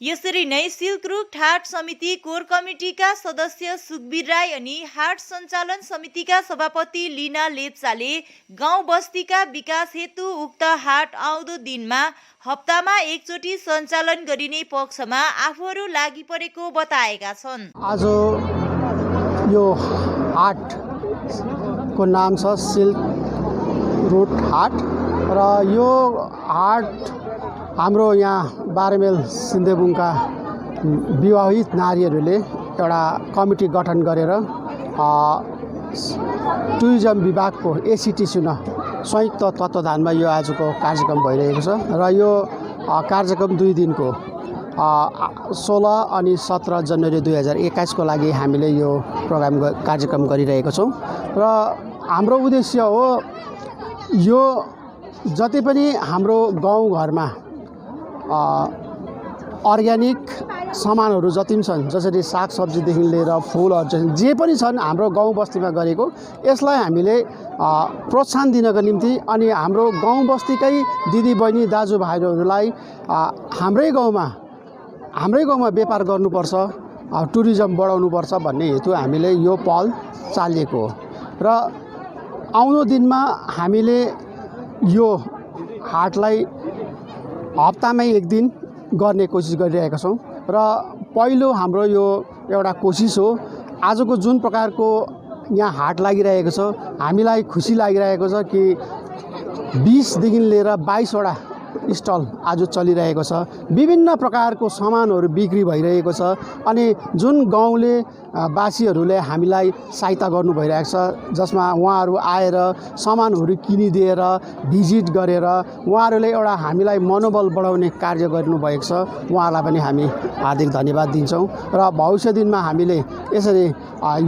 S4: यसरी नै सिल्क रूट हाट समिति कोर कमिटीका सदस्य सुखबीर राई अनि हाट सञ्चालन समितिका सभापति लीना लेप्चाले गाउँ बस्तीका विकास हेतु उक्त हाट आउँदो दिनमा हप्तामा एकचोटि सञ्चालन गरिने पक्षमा आफूहरू लागि परेको बताएका छन्।
S7: आज यो हाटको नाम छ सिल्क रूट हाट र यो हाट हाम्रो यहाँ 12 माइल सिन्देबुङका विवाहित नारीहरूले एउटा कमिटी गठन गरेर टुरिज्म विभागको ACT संयुक्त तत्त्वावधानमा यो आजको कार्यक्रम भइरहेको छ र यो कार्यक्रम 2 दिनको 16 अनि 17 जनवरी 2021 को लागि हामीले यो प्रोग्राम कार्यक्रम गरिरहेको छौँ र हाम्रो उद्देश्य हो यो जति पनि हाम्रो गाउँघरमा अर्ग्यानिक सामानहरू जति पनि छन्, जसरी सागसब्जीदेखि लिएर फुलहरू जे पनि छन् हाम्रो गाउँ बस्तीमा गरेको, यसलाई हामीले प्रोत्साहन दिनको निम्ति अनि हाम्रो गाउँ बस्तीकै दिदीबहिनी दाजुभाइहरूलाई हाम्रै गाउँमा व्यापार गर्नुपर्छ, टुरिज्म बढाउनुपर्छ भन्ने हेतु हामीले यो पहल चालिएको हो र आउँदो दिनमा हामीले यो हाटलाई हप्तामै 1 दिन गर्ने कोसिस गरिरहेका छौँ र पहिलो हाम्रो यो एउटा कोसिस हो। आजको जुन प्रकारको यहाँ हाट लागिरहेको छ हामीलाई खुसी लागिरहेको छ कि 20 देखि लिएर 22 वटा स्टल आज चलिरहेको छ। विभिन्न प्रकारको सामानहरू बिक्री भइरहेको छ अनि जुन गाउँले वासीहरूले हामीलाई सहायता गर्नु भइरहेको छ, जसमा उहाँहरू आएर सामानहरू किनिदिएर भिजिट गरेर उहाँहरूले एउटा हामीलाई मनोबल बढाउने कार्य गर्नुभएको छ। उहाँलाई पनि हामी हार्दिक धन्यवाद दिन्छौँ र भविष्य दिनमा हामीले यसरी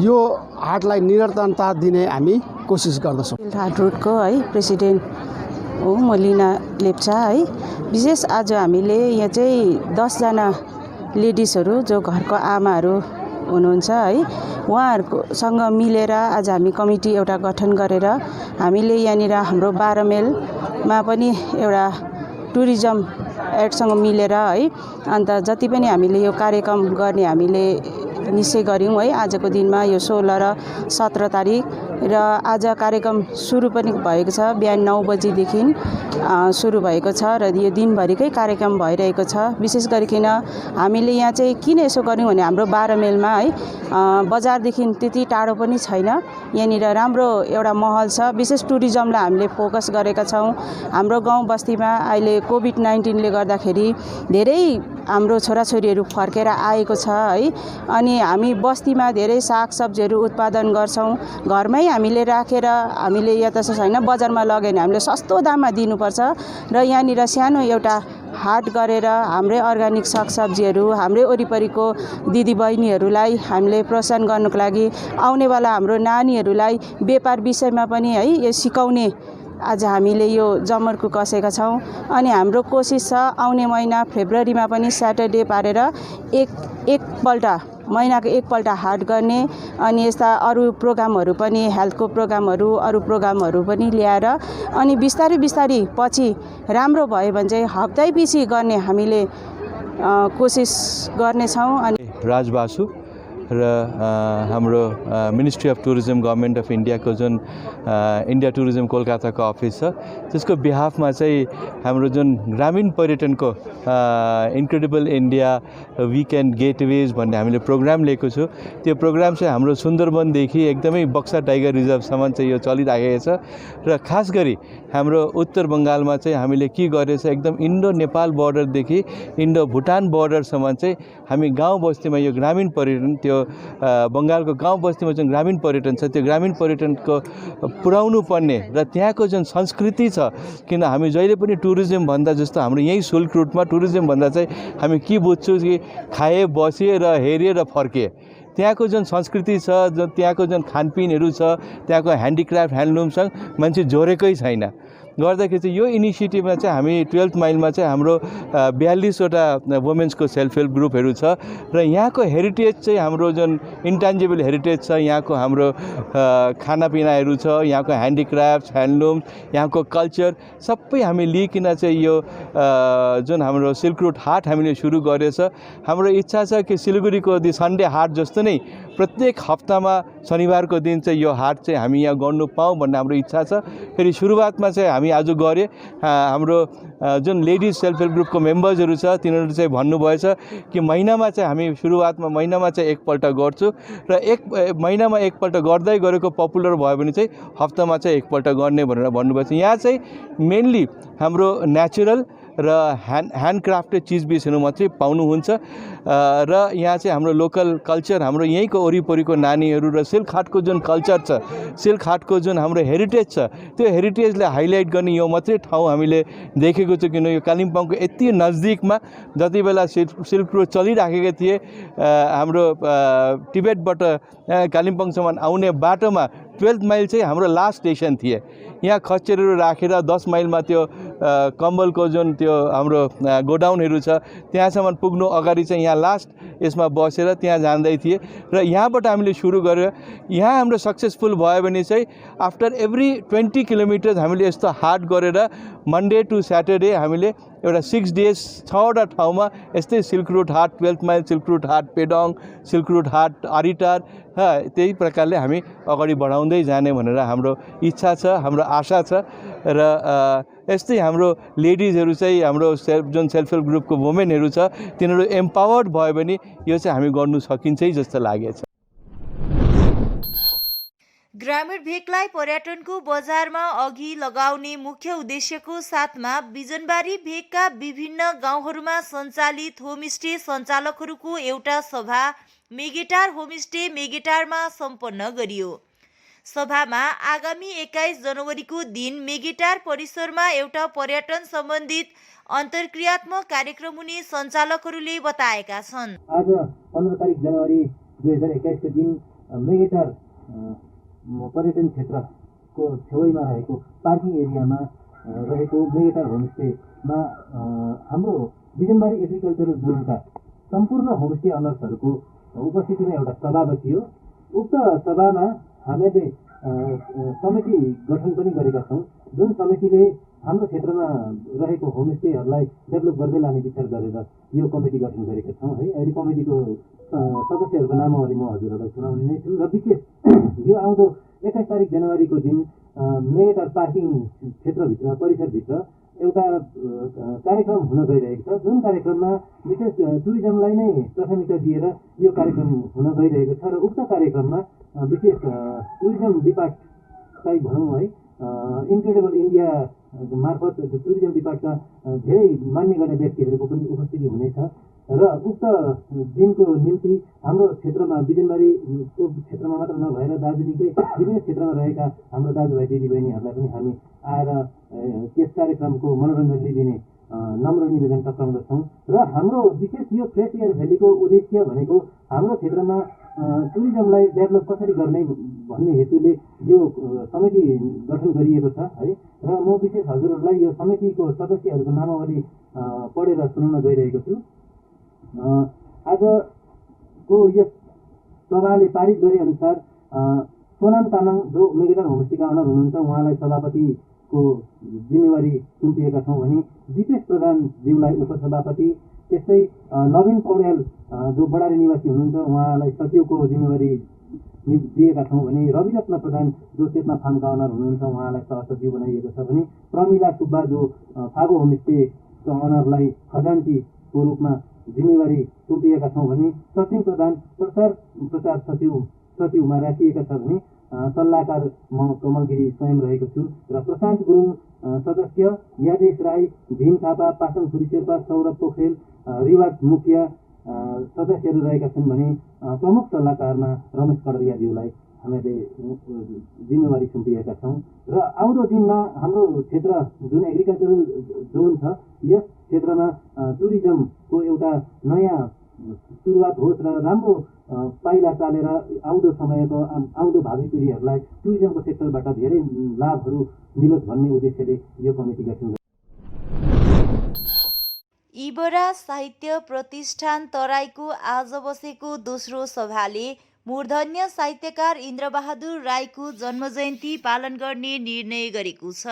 S7: यो हाटलाई निरन्तरता दिने हामी कोसिस गर्दछौँ।
S1: हाट रोडको है प्रेसिडेन्ट हो म लिना लेप्चा है। विशेष आज हामीले यहाँ चाहिँ 10 जना लेडिजहरू जो घरको आमाहरू हुनुहुन्छ है, उहाँहरूसँग मिलेर आज हामी कमिटी एउटा गठन गरेर हामीले यहाँनिर हाम्रो 12 माइलमा पनि एउटा टुरिज्म एडसँग मिलेर है अन्त जति पनि हामीले यो कार्यक्रम गर्ने हामीले निश्चय गऱ्यौँ है। आजको दिनमा यो 16 र 17 तारिक र आज कार्यक्रम सुरु पनि भएको छ। बिहान 9 बजीदेखि सुरु भएको छ र यो दिनभरिकै कार्यक्रम भइरहेको छ। विशेष गरिकन हामीले यहाँ चाहिँ किन यसो गर्यौँ भने हाम्रो 12 माइलमा है बजारदेखि त्यति टाढो पनि छैन, यहाँनिर राम्रो एउटा महल छ। विशेष टुरिज्मलाई हामीले फोकस गरेका छौँ। हाम्रो गाउँ बस्तीमा अहिले कोभिड-19ले गर्दाखेरि धेरै हाम्रो छोराछोरीहरू फर्केर आएको छ है अनि हामी बस्तीमा धेरै सागसब्जीहरू उत्पादन गर्छौँ। घरमै हामीले राखेर हामीले या त छैन बजारमा लग्यो भने हामीले सस्तो दाममा दिनुपर्छ र यहाँनिर सानो एउटा हाट गरेर हाम्रै अर्ग्यानिक सागसब्जीहरू हाम्रै वरिपरिको दिदीबहिनीहरूलाई हामीले प्रोत्साहन गर्नको लागि आउनेवाला हाम्रो नानीहरूलाई व्यापार विषयमा पनि है यो सिकाउने आज हामीले यो जमर्को कसेका छौँ अनि हाम्रो कोसिस छ आउने महिना फेब्रुअरीमा पनि स्याटरडे पारेर एकपल्ट महिनाको एकपल्ट हाट गर्ने अनि यस्ता अरू प्रोग्रामहरू पनि हेल्थको प्रोग्रामहरू अरू प्रोग्रामहरू पनि ल्याएर अनि बिस्तारै बिस्तारै पछि राम्रो भयो भने चाहिँ हप्तैपछि गर्ने हामीले कोसिस गर्नेछौँ। अनि
S8: राजबासु र हाम्रो ministry of tourism government of इन्डियाको जुन इन्डिया टुरिज्म कोलकाताको अफिस छ त्यसको बिहाफमा चाहिँ हाम्रो जुन ग्रामीण पर्यटनको इन्क्रेडिबल इन्डिया विकेन्ड गेटवेज भन्ने हामीले प्रोग्राम लिएको छु। त्यो प्रोग्राम चाहिँ हाम्रो सुन्दरवनदेखि एकदमै बक्सा टाइगर रिजर्भसम्म चाहिँ यो चलिरहेको छ र खास गरी हाम्रो उत्तर बङ्गालमा चाहिँ हामीले के गरेछ एकदम इन्डो नेपाल बोर्डरदेखि इन्डो भुटान बोर्डरसम्म चाहिँ हामी गाउँ बस्तीमा यो ग्रामीण पर्यटन त्यो बङ्गालको गाउँ बस्तीमा जुन ग्रामीण पर्यटन छ त्यो ग्रामीण पर्यटनको पुर्याउनु पर्ने र त्यहाँको जुन संस्कृति छ। किन हामी जहिले पनि टुरिज्म भन्दा जस्तो हाम्रो यही सिल्क रुटमा टुरिज्म भन्दा चाहिँ हामी के बुझ्छौँ कि खाए बसे र हेरे र फर्के। त्यहाँको जुन संस्कृति छ त्यहाँको जुन खानपिनहरू छ त्यहाँको ह्यान्डिक्राफ्ट ह्यान्डलुमसँग मान्छे जोडेकै छैन गर्दाखेरि चाहिँ यो इनिसिएटिभमा चाहिँ हामी 12 माइलमा चाहिँ हाम्रो 42वटा वुमेन्सको सेल्फ हेल्प ग्रुपहरू छ र यहाँको हेरिटेज चाहिँ हाम्रो जुन इन्टेन्जिबल हेरिटेज छ यहाँको हाम्रो खानापिनाहरू छ यहाँको ह्यान्डिक्राफ्ट ह्यान्डलुम यहाँको कल्चर सबै हामी लिइकन चाहिँ यो जुन हाम्रो सिल्क रुट हाट हामीले सुरु गरेछ। हाम्रो इच्छा छ कि सिलगढीको सन्डे हाट जस्तो नै प्रत्येक हप्तामा शनिबारको दिन चाहिँ यो हाट चाहिँ हामी यहाँ गर्नु पाऊँ भन्ने हाम्रो इच्छा छ। फेरि सुरुवातमा चाहिँ हामी आज गरे हाम्रो जुन लेडिज सेल्फ हेल्प ग्रुपको मेम्बर्सहरू छ तिनीहरूले चाहिँ भन्नुभएछ कि महिनामा चाहिँ हामी सुरुवातमा महिनामा चाहिँ एकपल्ट गर्छु र महिनामा एकपल्ट गर्दै गरेको पपुलर भयो भने चाहिँ हप्तामा चाहिँ एकपल्ट गर्ने भनेर भन्नुभएछ। यहाँ चाहिँ मेनली हाम्रो नेचुरल र ह्यान्डक्राफ्टेड चिजबिजहरू मात्रै पाउनुहुन्छ र यहाँ चाहिँ हाम्रो लोकल कल्चर हाम्रो यहीँको वरिपरिको नानीहरू र सिल्क हाटको जुन कल्चर छ सिल्क हाटको जुन हाम्रो हेरिटेज छ त्यो हेरिटेजलाई हाइलाइट गर्ने यो मात्रै ठाउँ हामीले देखेको छु। किन यो कालिम्पोङको यति नजिकमा जति बेला सिल्क रोड चलिराखेका थिए हाम्रो टिबेटबाट कालिम्पोङसम्म आउने बाटोमा 12 माइल चाहिँ हाम्रो लास्ट स्टेसन थिए। यहाँ खच्चरहरू राखेर 10 माइलमा त्यो कम्बलको जुन त्यो हाम्रो गोडाउनहरू छ त्यहाँसम्म पुग्नु अगाडि चाहिँ यहाँ लास्ट यसमा बसेर त्यहाँ जाँदै थिए र यहाँबाट हामीले सुरु गरेर यहाँ हाम्रो सक्सेसफुल भयो भने चाहिँ आफ्टर एभ्री 20 किलोमिटर्स हामीले यस्तो हाट गरेर मन्डे टु स्याटरडे हामीले एउटा 6 डेज 6वटा ठाउँमा यस्तै सिल्क रुट हाट 12 माइल सिल्क रुट हाट पेडोङ सिल्क रुट हाट आरिटार त्यही प्रकारले हामी अगाडि बढाउँदै जाने भनेर हाम्रो इच्छा छ हाम्रो आशा छ र यस्तै हाम्रो लेडिजहरू चाहिँ हाम्रो जुन सेल्फ हेल्प ग्रुपको वुमेनहरू छ तिनीहरू एम्पावर्ड भयो भने यो चाहिँ हामी गर्नु सकिन्छ जस्तो लागेछ।
S4: ग्रामीण भेकलाई पर्यटनको बजारमा अघि लगाउने मुख्य उद्देश्यको साथमा बिजनबारी भेकका विभिन्न गाउँहरूमा सञ्चालित होमस्टे सञ्चालकहरूको एउटा सभा मेगेटार होमस्टे मेगेटारमा सम्पन्न गरियो। सभामा आगामी 21 जनवरीको दिन मेगेटार परिसरमा एउटा पर्यटन सम्बन्धित अन्तर्क्रियात्मक कार्यक्रम हुने सञ्चालकहरूले बताएका छन्।
S9: आज 15 तारिक जनवरी 2021 को दिन मेगेटार पर्यटन क्षेत्रको छेउमा रहेको पार्किङ एरियामा रहेको मेगेटार होमस्टेमा हाम्रो बिजनबारी एग्रिकल्चरल जोनका सम्पूर्ण होमस्टे अनर्सहरूको उपस्थितिमा एउटा सभा बसियो। उक्त सभामा हामीले समिति गठन पनि गरेका छौँ, जुन समितिले हाम्रो क्षेत्रमा रहेको होमस्टेहरूलाई डेभलप गर्दै लाने विचार गरेर यो कमिटी गठन गरेका छौँ है। अहिले कमिटीको सदस्यहरूको नामावली म हजुरहरूलाई सुनाउने नै छु। र विशेष यो आउँदो 21 तारिक जनवरीको दिन मेगेटार पार्किङ क्षेत्रभित्र परिसरभित्र एउटा कार्यक्रम हुन गइरहेको छ, जुन कार्यक्रममा विशेष टुरिज्मलाई नै प्राथमिकता दिएर यो कार्यक्रम हुन गइरहेको छ। र उक्त कार्यक्रममा विशेष टुरिज्म डिपार्टलाई भनौँ है, इन्क्रेडिबल इन्डिया मार्फत टुरिज्म डिपार्टका धेरै मान्य गर्ने व्यक्तिहरूको पनि उपस्थिति हुनेछ। र उक्त दिनको निम्ति हाम्रो क्षेत्रमा बिजनबारीको क्षेत्रमा मात्र नभएर दार्जिलिङकै विभिन्न क्षेत्रमा रहेका हाम्रो दाजुभाइ दिदीबहिनीहरूलाई पनि हामी आएर त्यस कार्यक्रमको मनोरञ्जन लिदिने नम्र निवेदन टक्राउँदछौँ। र हाम्रो विशेष यो फ्रेस एयर भ्यालीको उद्देश्य भनेको हाम्रो क्षेत्रमा टुरिज्मलाई डेभलप कसरी गर्ने भन्ने हेतुले यो समिति गठन गरिएको छ है। र म विशेष हजुरहरूलाई यो समितिको सदस्यहरूको नामावली पढेर सुनाउन गइरहेको छु। आजको यस सभाले पारित गरे अनुसार सोनाम तामाङ जो मेगेटार होमस्टेका अनर हुनुहुन्छ उहाँलाई सभापतिको जिम्मेवारी सुम्पिएका छौँ भने दिपेश प्रधानज्यूलाई उपसभापति, त्यस्तै नवीन पौड्याल जो बडारी निवासी हुनुहुन्छ उहाँलाई सचिवको जिम्मेवारी दिएका छौँ भने रविरत्न प्रधान जो चेतना फार्मका अनर हुनुहुन्छ उहाँलाई सहसचिव बनाइएको छ भने प्रमिला सुब्बा जो फागो होमस्टेको अनरलाई खजान्चीको रूपमा जिम्मेवारी सुम्पिएका छौँ भने सचिन प्रधान प्रचार सचिवमा राखिएका छ भने सल्लाहकार म कमलगिरी स्वयं रहेको छु। र प्रशान्त गुरुङ सदस्य, यादेश राई, भीम थापा, पासङ खुरी शेर्पा, सौरभ पोखरेल, रिवाज मुखिया सदस्यहरू रहेका छन् भने प्रमुख सल्लाहकारमा रमेश कडरियाज्यूलाई हामीले जिम्मेवारी सुम्पिएका छौँ। र आउँदो दिनमा हाम्रो क्षेत्र जुन एग्रिकल्चरल जोन छ यस क्षेत्रमा टुरिज्मको एउटा नयाँ सुरुवात होस् र राम्रो पाइला चालेर आउँदो समयको आउँदो भावी पिँढीहरूलाई टुरिज्मको सेक्टरबाट धेरै लाभहरू मिलोस् भन्ने उद्देश्यले यो कमिटी गठन गरियो।
S4: इबरा साहित्य प्रतिष्ठान तराईको आज बसेको दोस्रो सभाले मूर्धन्य साहित्यकार इन्द्रबहादुर राईको जन्मजयन्ती पालन गर्ने निर्णय गरेको छ।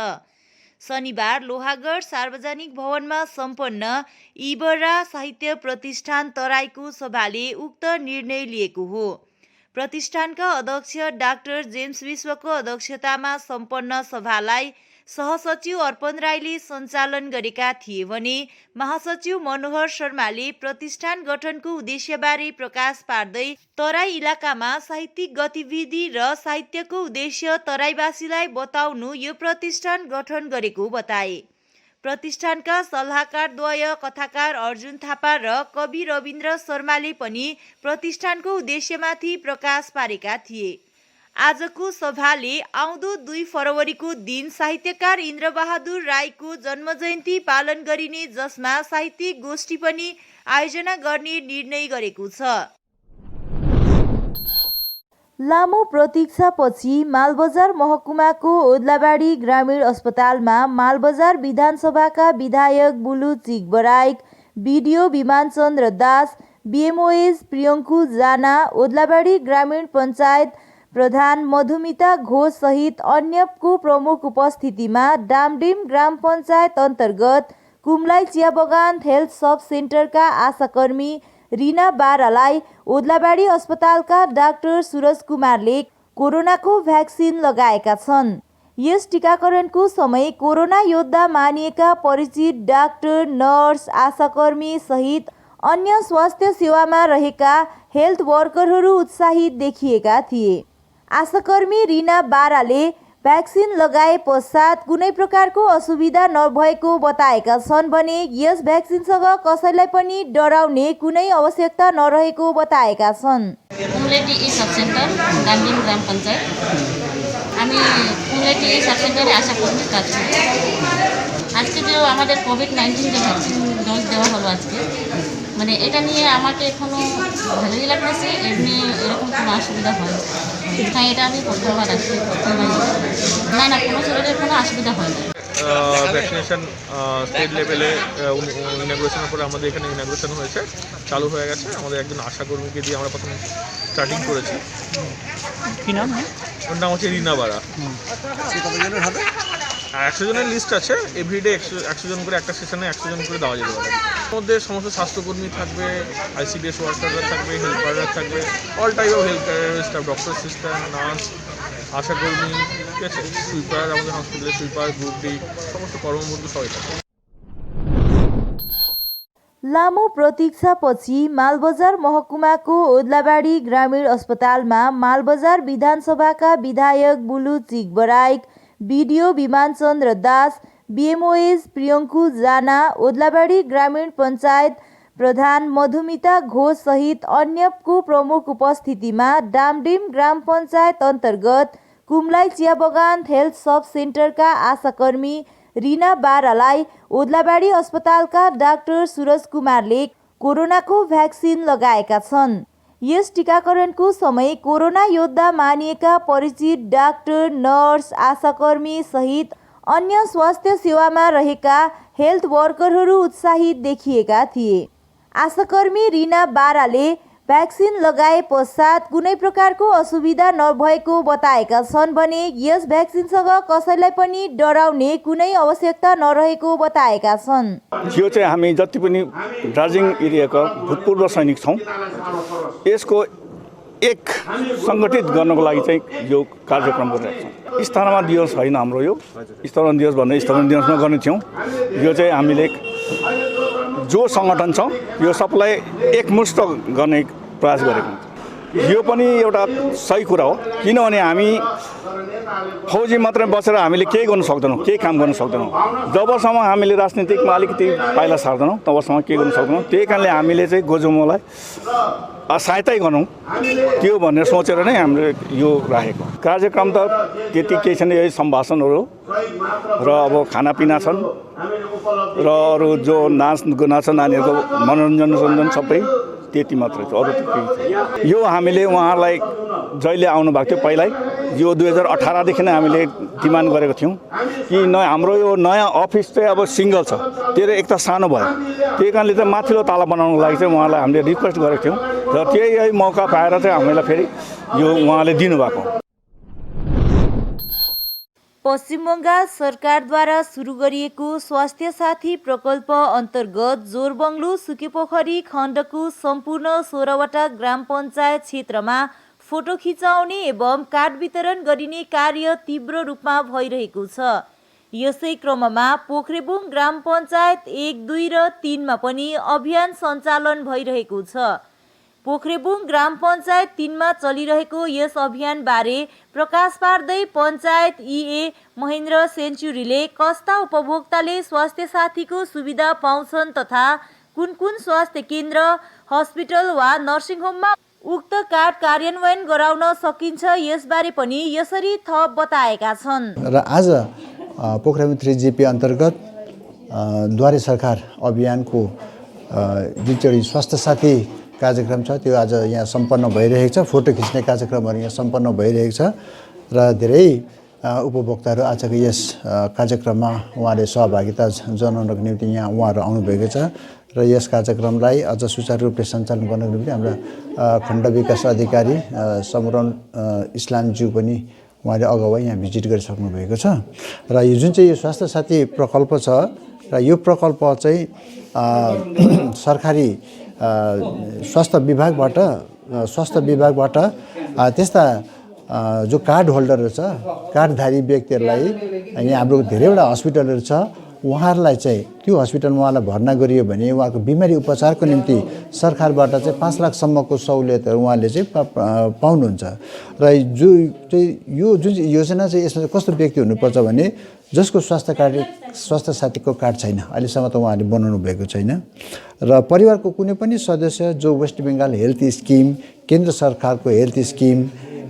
S4: शनिबार लोहागढ सार्वजनिक भवनमा सम्पन्न इबरा साहित्य प्रतिष्ठान तराईको सभाले उक्त निर्णय लिएको हो। प्रतिष्ठानका अध्यक्ष डाक्टर जेम्स विश्वको अध्यक्षतामा सम्पन्न सभालाई सहसचिव अर्पण राईले सञ्चालन गरेका थिए भने महासचिव मनोहर शर्माले प्रतिष्ठान गठनको उद्देश्यबारे प्रकाश पार्दै तराई इलाकामा साहित्यिक गतिविधि र साहित्यको उद्देश्य तराईवासीलाई बताउनु यो प्रतिष्ठान गठन गरेको बताए। प्रतिष्ठानका सल्लाहकारद्वय कथाकार अर्जुन थापा र कवि रविन्द्र शर्माले पनि प्रतिष्ठानको उद्देश्यमाथि प्रकाश पारेका थिए। आजको सभाले आउँदो 2 फरवरीको दिन साहित्यकार इन्द्रबहादुर राईको जन्मजयन्ती पालन गरिने जसमा साहित्यिक गोष्ठी पनि आयोजना गर्ने निर्णय गरेको छ। लामो प्रतीक्षापछि मालबजार महकुमाको ओद्लाबाडी ग्रामीण अस्पतालमा मालबजार विधानसभाका विधायक बुलु चिक बराइक, बिडिओ विमानचन्द्र दास, बिएमओएस प्रियङ्कु जाना, ओद्लाबाडी ग्रामीण पञ्चायत प्रधान मधुमिता घोष सहित अन्यको प्रमुख उपस्थितिमा डामडिम ग्राम पञ्चायत अन्तर्गत कुमलाई चिया बगान हेल्थ सब सेन्टरका आशाकर्मी रिना बारालाई ओद्लाबाडी अस्पतालका डाक्टर सुरज कुमारले कोरोनाको भ्याक्सिन लगाएका छन्। यस टीकाकरणको समय कोरोना योद्धा मानिएका परिचित डाक्टर, नर्स, आशाकर्मी सहित अन्य स्वास्थ्य सेवामा रहेका हेल्थ वर्करहरू उत्साहित देखिएका थिए। आशाकर्मी रिना बाराले भ्याक्सिन लगाए पश्चात कुनै प्रकारको असुविधा नभएको बताएका छन् भने यस भ्याक्सिनसँग कसैलाई पनि डराउने कुनै आवश्यकता नरहेको बताएका छन्।
S10: कुम्लेटी ई सब सेंटर गांधी ग्राम पंचायत আমি কুমলেটি এই সাব সেন্টারে আশাকর্মীর কাজ করি। আজকে যে আমাদের কোভিড-19 যে ভ্যাকসিন ডোজ দেওয়া হলো আজকে, মানে এটা নিয়ে আমাকে এখনো ভালোই লাগতেছে, এমনি এরকম কোনো অসুবিধা হয় হ্যাঁ, এটা আমি প্রথমবার আসছি, না না কোনো শরীরের কোনো অসুবিধা হয় না।
S11: ভ্যাকসিনেশন স্টেট লেভেলে ইনাগুরেশনের পরে আমাদের এখানে ইনাগুরেশন হয়েছে, চালু হয়ে গেছে। আমাদের একজন আশাকর্মীকে দিয়ে আমরা প্রথম স্টার্টিং করেছি।
S12: কি নাম?
S11: ওর নাম হচ্ছে রিনা বারা। 100 জনের লিস্ট আছে, এভরিডে 100 জন করে, একটা সেশনে 100 জন করে দেওয়া যেতে পারে। এর মধ্যে সমস্ত স্বাস্থ্যকর্মী থাকবে, ICDS ওয়ার্কাররা থাকবে, হেল্পাররা থাকবে, all type of help care staff, doctor, sister, nurse, আশাকর্মী, ঠিক আছে, সুইপার, আমাদের হসপিটালের সুইপার, গ্রুপ ডি, সমস্ত কর্মবন্ধু সবাই থাকবে।
S4: लामो प्रतीक्षापछि मालबजार महकुमाको ओद्लाबाडी ग्रामीण अस्पतालमा मालबजार विधानसभाका विधायक बुलु चिकबराइक, BDO विमानचन्द्र दास, BMOS प्रियङ्कु जाना, ओद्लाबाडी ग्रामीण पञ्चायत प्रधान मधुमिता घोष सहित अन्यको प्रमुख उपस्थितिमा डामडिम ग्राम पञ्चायत अन्तर्गत कुम्लाई चिया बगान हेल्थ सब सेन्टरका आशाकर्मी रिना बारालाई ओद्लाबाडी अस्पतालका डाक्टर सुरज कुमारले कोरोनाको भ्याक्सिन लगाएका छन्। यस टीकाकरणको समय कोरोना योद्धा मानिएका परिचित डाक्टर, नर्स, आशाकर्मी सहित अन्य स्वास्थ्य सेवामा रहेका हेल्थ वर्करहरू उत्साहित देखिएका थिए। आशाकर्मी रिना बाराले भ्याक्सिन लगाए पश्चात कुनै प्रकारको असुविधा नभएको बताएका छन् भने यस भ्याक्सिनसँग कसैलाई पनि डराउने कुनै आवश्यकता नरहेको बताएका छन्।
S12: यो चाहिँ हामी जति पनि दार्जिलिङ एरियाका भूतपूर्व सैनिक छौँ, यसको एक सङ्गठित गर्नको लागि चाहिँ यो कार्यक्रम गरिरहेको छौँ। स्तरमा दिवस होइन हाम्रो, यो स्तरमा दिवस भन्ने स्तरमा दिवसमा गर्ने थियौँ। यो चाहिँ हामीले जो सङ्गठन छ यो सबलाई एकमुष्ट गर्ने प्रयास गरेको हुन्छ। यो पनि एउटा सही कुरा हो, किनभने हामी फौजी मात्रै बसेर हामीले केही गर्न सक्दैनौँ, केही काम गर्न सक्दैनौँ। जबसम्म हामीले राजनीतिकमा अलिकति पाइला सार्दैनौँ तबसम्म केही गर्न सक्दैनौँ। त्यही कारणले हामीले चाहिँ गोजुमोलाई सहायतै गरौँ त्यो भनेर सोचेर नै हामीले यो राखेको कार्यक्रम। त त्यति केही छैन, यही सम्भाषणहरू र अब खानापिना छन् र अरू जो नाच नानीहरूको मनोरञ्जन सबै त्यति मात्रै छ, अरू त केही छैन। यो हामीले उहाँहरूलाई जहिले आउनुभएको थियो पहिल्यै, यो 2018देखि नै हामीले डिमान्ड गरेको थियौँ कि हाम्रो यो नयाँ अफिस चाहिँ अब सिङ्गल छ, त्यो एक त सानो भयो, त्यही कारणले चाहिँ माथिल्लो ताला बनाउनको लागि चाहिँ उहाँलाई हामीले रिक्वेस्ट गरेको थियौँ र त्यही मौका पाएर चाहिँ हामीलाई फेरि यो उहाँले दिनुभएको।
S4: पश्चिम बङ्गाल सरकारद्वारा सुरु गरिएको स्वास्थ्य साथी प्रकल्प अन्तर्गत जोरबङ्गलो सुकेपोखरी खण्डको सम्पूर्ण 16वटा ग्राम पञ्चायत क्षेत्रमा फोटो खिचाउने एवं कार्ड वितरण गरिने कार्य तीव्र रूपमा भइरहेको छ। यसै क्रममा पोखरेबुङ ग्राम पञ्चायत 1, 2 र 3 मा पनि अभियान सञ्चालन भइरहेको छ। पोखरेबुङ ग्राम पञ्चायत 3 मा चलिरहेको यस अभियानबारे प्रकाश पार्दै पञ्चायत EA महेन्द्र सेन्चुरीले कस्ता उपभोक्ताले स्वास्थ्य साथीको सुविधा पाउँछन् तथा कुन कुन स्वास्थ्य केन्द्र, हस्पिटल वा नर्सिङ होममा उक्त कार्ड कार्यान्वयन गराउन सकिन्छ यसबारे पनि यसरी थप बताएका छन्।
S13: र आज पोखरेबुङ 3GP अन्तर्गत द्वारे सरकार अभियानको जुन चाहिँ स्वास्थ्य साथी कार्यक्रम छ त्यो आज यहाँ सम्पन्न भइरहेको छ। फोटो खिच्ने कार्यक्रमहरू यहाँ सम्पन्न भइरहेको छ र धेरै उपभोक्ताहरू आजको यस कार्यक्रममा उहाँले सहभागिता जनाउनको निम्ति यहाँ उहाँहरू आउनुभएको छ र यस कार्यक्रमलाई अझ सुचारू रूपले सञ्चालन गर्नको निम्ति हाम्रा खण्ड विकास अधिकारी समरण इस्लामज्यू पनि उहाँले अगावै यहाँ भिजिट गरिसक्नु भएको छ। र यो जुन चाहिँ यो स्वास्थ्य साथी प्रकल्प छ र यो प्रकल्प चाहिँ सरकारी स्वास्थ्य विभागबाट त्यस्ता जो कार्ड होल्डरहरू छ, कार्डधारी व्यक्तिहरूलाई यहाँ हाम्रो धेरैवटा हस्पिटलहरू छ उहाँहरूलाई चाहिँ त्यो हस्पिटलमा उहाँलाई भर्ना गरियो भने उहाँको बिमारी उपचारको निम्ति सरकारबाट चाहिँ 5 लाखसम्मको सहुलियतहरू उहाँले चाहिँ पाउनुहुन्छ। र जो चाहिँ यो जुन योजना चाहिँ यसमा कस्तो व्यक्ति हुनुपर्छ भने जसको स्वास्थ्य साथीको कार्ड छैन, अहिलेसम्म त उहाँले बनाउनु भएको छैन, र परिवारको कुनै पनि सदस्य जो वेस्ट बेङ्गाल हेल्थ स्किम, केन्द्र सरकारको हेल्थ स्किम,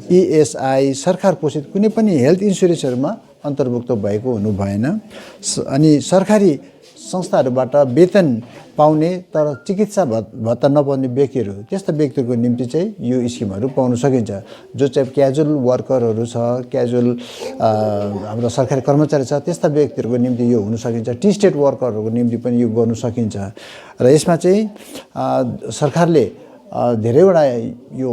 S13: ESI सरकार पोषित कुनै पनि हेल्थ इन्सुरेन्सहरूमा अन्तर्भुक्त भएको हुनु भएन। अनि सरकारी संस्थाहरूबाट वेतन पाउने तर चिकित्सा भत्ता नपाउने व्यक्तिहरू, त्यस्ता व्यक्तिहरूको निम्ति चाहिँ यो स्किमहरू पाउन सकिन्छ। जो चाहिँ क्याजुअल वर्करहरू छ, क्याजुअल हाम्रो सरकारी कर्मचारी छ, त्यस्ता व्यक्तिहरूको निम्ति यो हुन सकिन्छ। टी स्टेट वर्करहरूको निम्ति पनि यो गर्नु सकिन्छ। र यसमा चाहिँ सरकारले धेरैवटा यो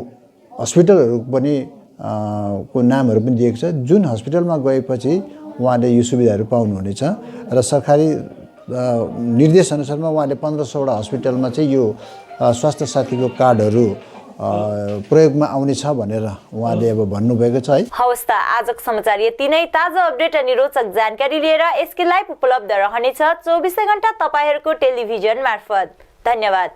S13: हस्पिटलहरू पनि को नामहरू पनि दिएको छ, जुन हस्पिटलमा गएपछि उहाँले यो सुविधाहरू पाउनुहुनेछ। र सरकारी निर्देशअनुसारमा उहाँले 1500वटा हस्पिटलमा चाहिँ यो स्वास्थ्य साथीको कार्डहरू प्रयोगमा आउनेछ भनेर उहाँले अब भन्नुभएको छ है।
S4: हवस् त, आजको समाचार यति नै। ताजा अपडेट अनि रोचक जानकारी लिएर एसके लाइभ उपलब्ध रहनेछ 24 घण्टा तपाईहरूको टेलिभिजन मार्फत। धन्यवाद।